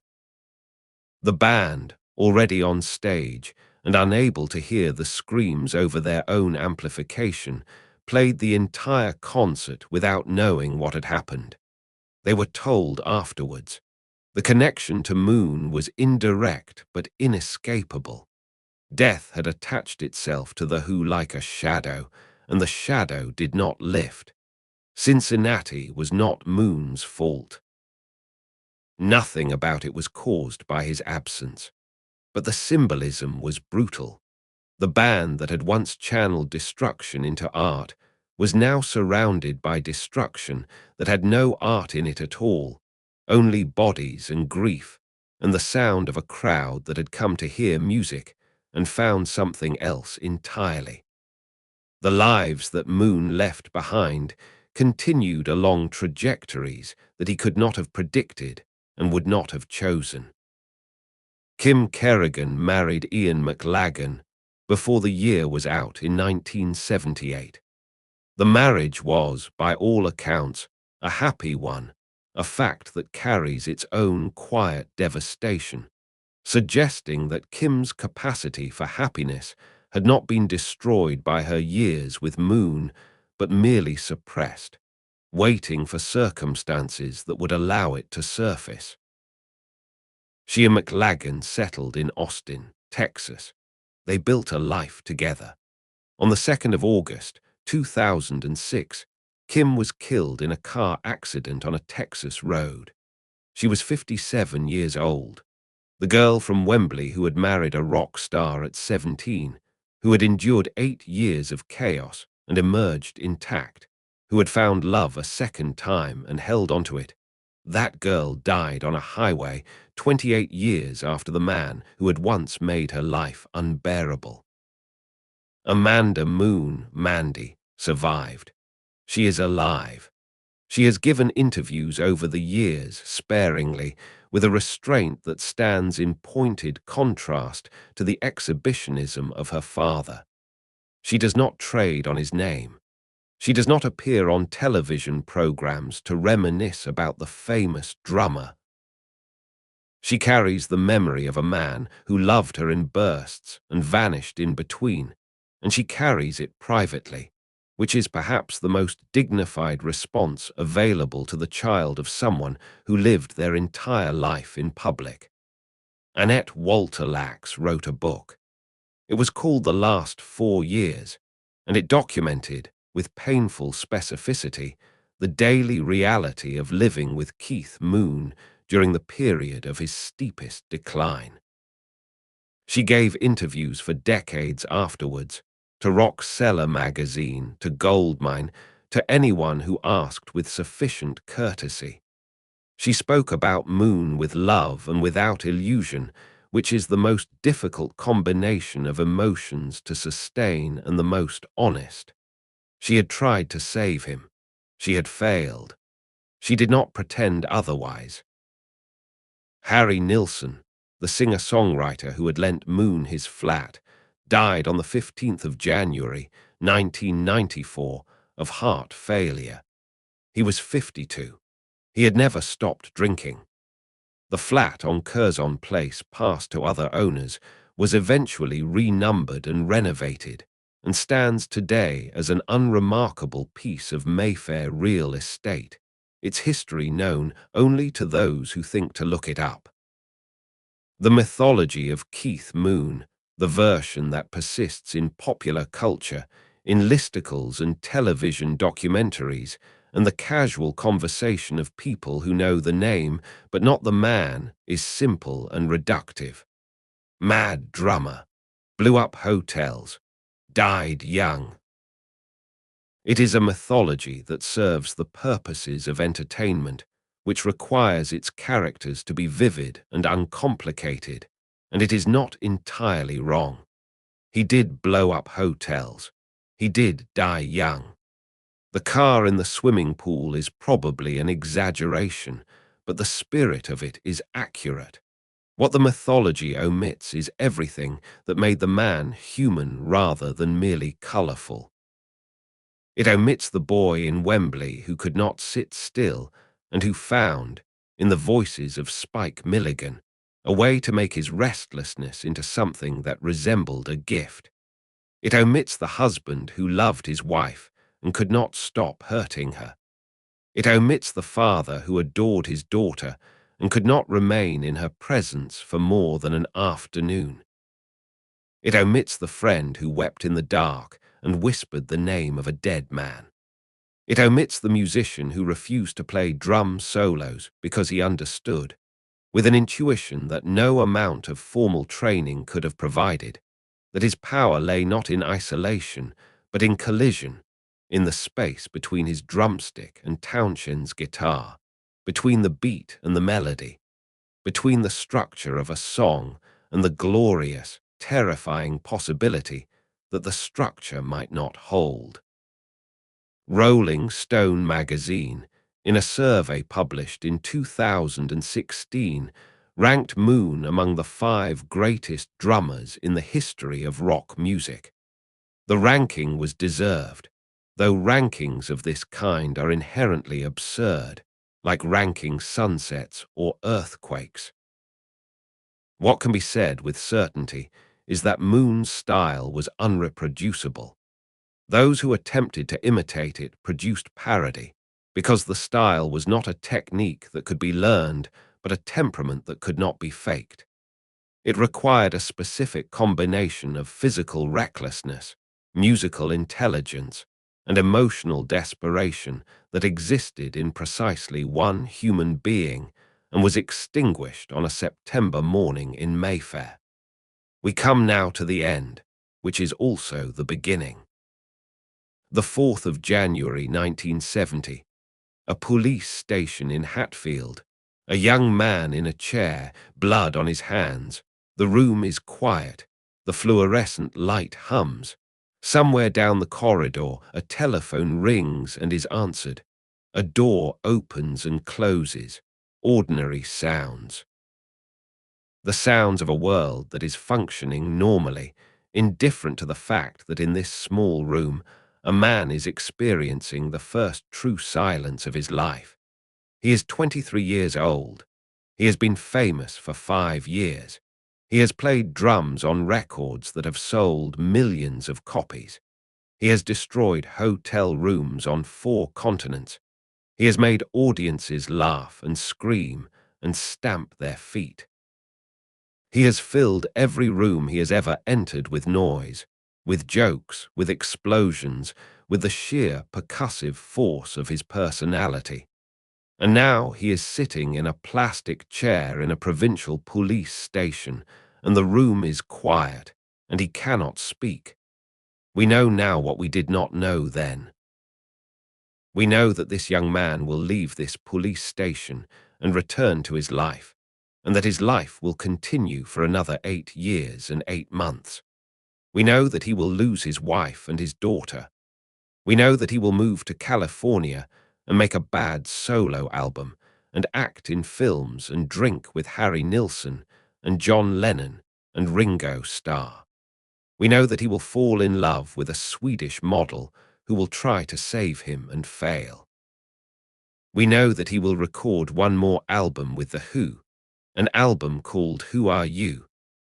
The band, already on stage and unable to hear the screams over their own amplification, played the entire concert without knowing what had happened. They were told afterwards. The connection to Moon was indirect but inescapable. Death had attached itself to the Who like a shadow, and the shadow did not lift. Cincinnati was not Moon's fault. Nothing about it was caused by his absence. But the symbolism was brutal. The band that had once channeled destruction into art was now surrounded by destruction that had no art in it at all, only bodies and grief, and the sound of a crowd that had come to hear music and found something else entirely. The lives that Moon left behind continued along trajectories that he could not have predicted and would not have chosen. Kim Kerrigan married Ian McLagan before the year was out in 1978. The marriage was, by all accounts, a happy one, a fact that carries its own quiet devastation, suggesting that Kim's capacity for happiness had not been destroyed by her years with Moon, but merely suppressed, waiting for circumstances that would allow it to surface. She and McLagan settled in Austin, Texas. They built a life together. On the 2nd of August, 2006, Kim was killed in a car accident on a Texas road. She was 57 years old. The girl from Wembley who had married a rock star at 17, who had endured 8 years of chaos and emerged intact, who had found love a second time and held onto it. That girl died on a highway 28 years after the man who had once made her life unbearable. Amanda Moon, Mandy, survived. She is alive. She has given interviews over the years, sparingly, with a restraint that stands in pointed contrast to the exhibitionism of her father. She does not trade on his name. She does not appear on television programs to reminisce about the famous drummer. She carries the memory of a man who loved her in bursts and vanished in between, and she carries it privately, which is perhaps the most dignified response available to the child of someone who lived their entire life in public. Annette Walter Lax wrote a book. It was called The Last 4 Years, and it documented, with painful specificity, the daily reality of living with Keith Moon during the period of his steepest decline. She gave interviews for decades afterwards, to Rock Seller magazine, to Goldmine, to anyone who asked with sufficient courtesy. She spoke about Moon with love and without illusion, which is the most difficult combination of emotions to sustain and the most honest. She had tried to save him. She had failed. She did not pretend otherwise. Harry Nilsson, the singer-songwriter who had lent Moon his flat, died on the 15th of January, 1994, of heart failure. He was 52. He had never stopped drinking. The flat on Curzon Place, passed to other owners, was eventually renumbered and renovated, and stands today as an unremarkable piece of Mayfair real estate, its history known only to those who think to look it up. The mythology of Keith Moon, the version that persists in popular culture, in listicles and television documentaries, and the casual conversation of people who know the name but not the man, is simple and reductive. Mad drummer, blew up hotels, died young. It is a mythology that serves the purposes of entertainment, which requires its characters to be vivid and uncomplicated, and it is not entirely wrong. He did blow up hotels. He did die young. The car in the swimming pool is probably an exaggeration, but the spirit of it is accurate. What the mythology omits is everything that made the man human rather than merely colourful. It omits the boy in Wembley who could not sit still and who found, in the voices of Spike Milligan, a way to make his restlessness into something that resembled a gift. It omits the husband who loved his wife and could not stop hurting her. It omits the father who adored his daughter and could not remain in her presence for more than an afternoon. It omits the friend who wept in the dark and whispered the name of a dead man. It omits the musician who refused to play drum solos because he understood, with an intuition that no amount of formal training could have provided, that his power lay not in isolation, but in collision, in the space between his drumstick and Townshend's guitar, between the beat and the melody, between the structure of a song and the glorious, terrifying possibility that the structure might not hold. Rolling Stone magazine, in a survey published in 2016, ranked Moon among the 5 greatest drummers in the history of rock music. The ranking was deserved, though rankings of this kind are inherently absurd, like ranking sunsets or earthquakes. What can be said with certainty is that Moon's style was unreproducible. Those who attempted to imitate it produced parody, because the style was not a technique that could be learned, but a temperament that could not be faked. It required a specific combination of physical recklessness, musical intelligence, and emotional desperation that existed in precisely one human being and was extinguished on a September morning in Mayfair. We come now to the end, which is also the beginning. The 4th of January 1970, a police station in Hatfield. A young man in a chair, blood on his hands. The room is quiet. The fluorescent light hums. Somewhere down the corridor, a telephone rings and is answered. A door opens and closes. Ordinary sounds. The sounds of a world that is functioning normally, indifferent to the fact that in this small room, a man is experiencing the first true silence of his life. He is 23 years old. He has been famous for 5 years. He has played drums on records that have sold millions of copies. He has destroyed hotel rooms on 4 continents. He has made audiences laugh and scream and stamp their feet. He has filled every room he has ever entered with noise, with jokes, with explosions, with the sheer percussive force of his personality. And now he is sitting in a plastic chair in a provincial police station, and the room is quiet, and he cannot speak. We know now what we did not know then. We know that this young man will leave this police station and return to his life, and that his life will continue for another 8 years and 8 months. We know that he will lose his wife and his daughter. We know that he will move to California and make a bad solo album and act in films and drink with Harry Nilsson and John Lennon and Ringo Starr. We know that he will fall in love with a Swedish model who will try to save him and fail. We know that he will record one more album with The Who, an album called Who Are You,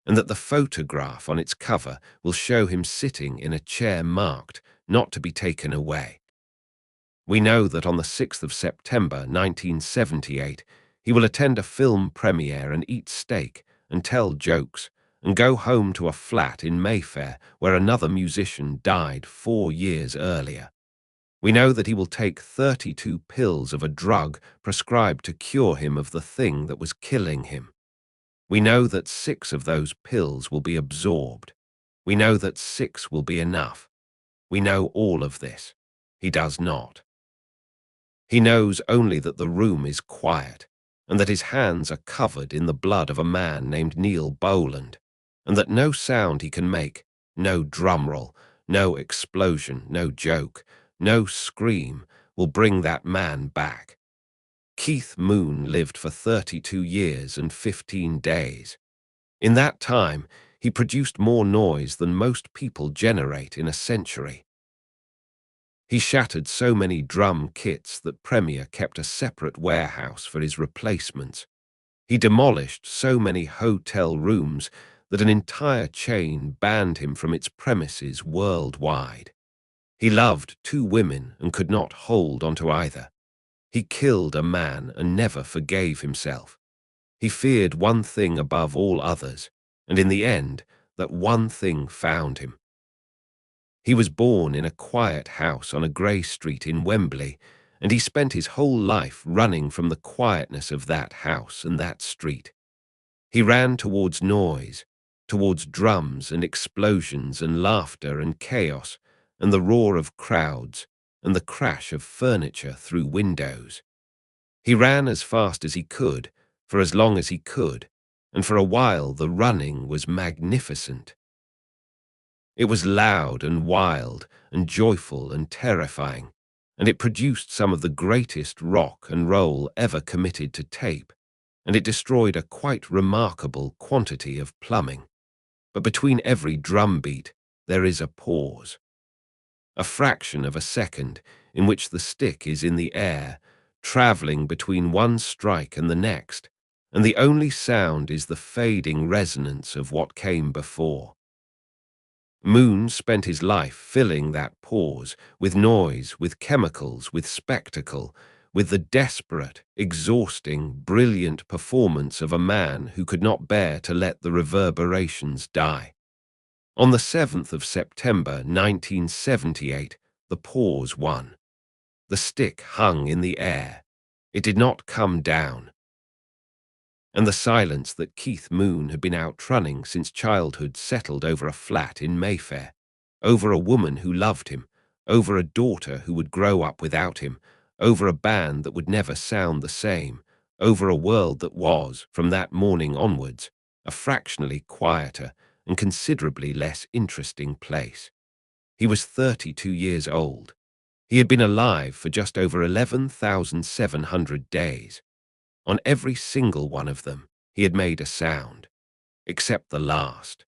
and that the photograph on its cover will show him sitting in a chair marked not to be taken away. We know that on the 6th of September 1978, he will attend a film premiere and eat steak and tell jokes and go home to a flat in Mayfair where another musician died 4 years earlier. We know that he will take 32 pills of a drug prescribed to cure him of the thing that was killing him. We know that 6 of those pills will be absorbed. We know that 6 will be enough. We know all of this. He does not. He knows only that the room is quiet, and that his hands are covered in the blood of a man named Neil Boland, and that no sound he can make, no drumroll, no explosion, no joke, no scream will bring that man back. Keith Moon lived for 32 years and 15 days. In that time, he produced more noise than most people generate in a century. He shattered so many drum kits that Premier kept a separate warehouse for his replacements. He demolished so many hotel rooms that an entire chain banned him from its premises worldwide. He loved two women and could not hold onto either. He killed a man and never forgave himself. He feared one thing above all others, and in the end, that one thing found him. He was born in a quiet house on a grey street in Wembley, and he spent his whole life running from the quietness of that house and that street. He ran towards noise, towards drums and explosions and laughter and chaos and the roar of crowds and the crash of furniture through windows. He ran as fast as he could, for as long as he could, and for a while the running was magnificent. It was loud and wild and joyful and terrifying, and it produced some of the greatest rock and roll ever committed to tape, and it destroyed a quite remarkable quantity of plumbing. But between every drum beat, there is a pause. A fraction of a second in which the stick is in the air, travelling between one strike and the next, and the only sound is the fading resonance of what came before. Moon spent his life filling that pause with noise, with chemicals, with spectacle, with the desperate, exhausting, brilliant performance of a man who could not bear to let the reverberations die. On the 7th of September 1978, the pause won. The stick hung in the air. It did not come down. And the silence that Keith Moon had been outrunning since childhood settled over a flat in Mayfair, over a woman who loved him, over a daughter who would grow up without him, over a band that would never sound the same, over a world that was, from that morning onwards, a fractionally quieter and considerably less interesting place. He was 32 years old. He had been alive for just over 11,700 days. On every single one of them, he had made a sound, except the last.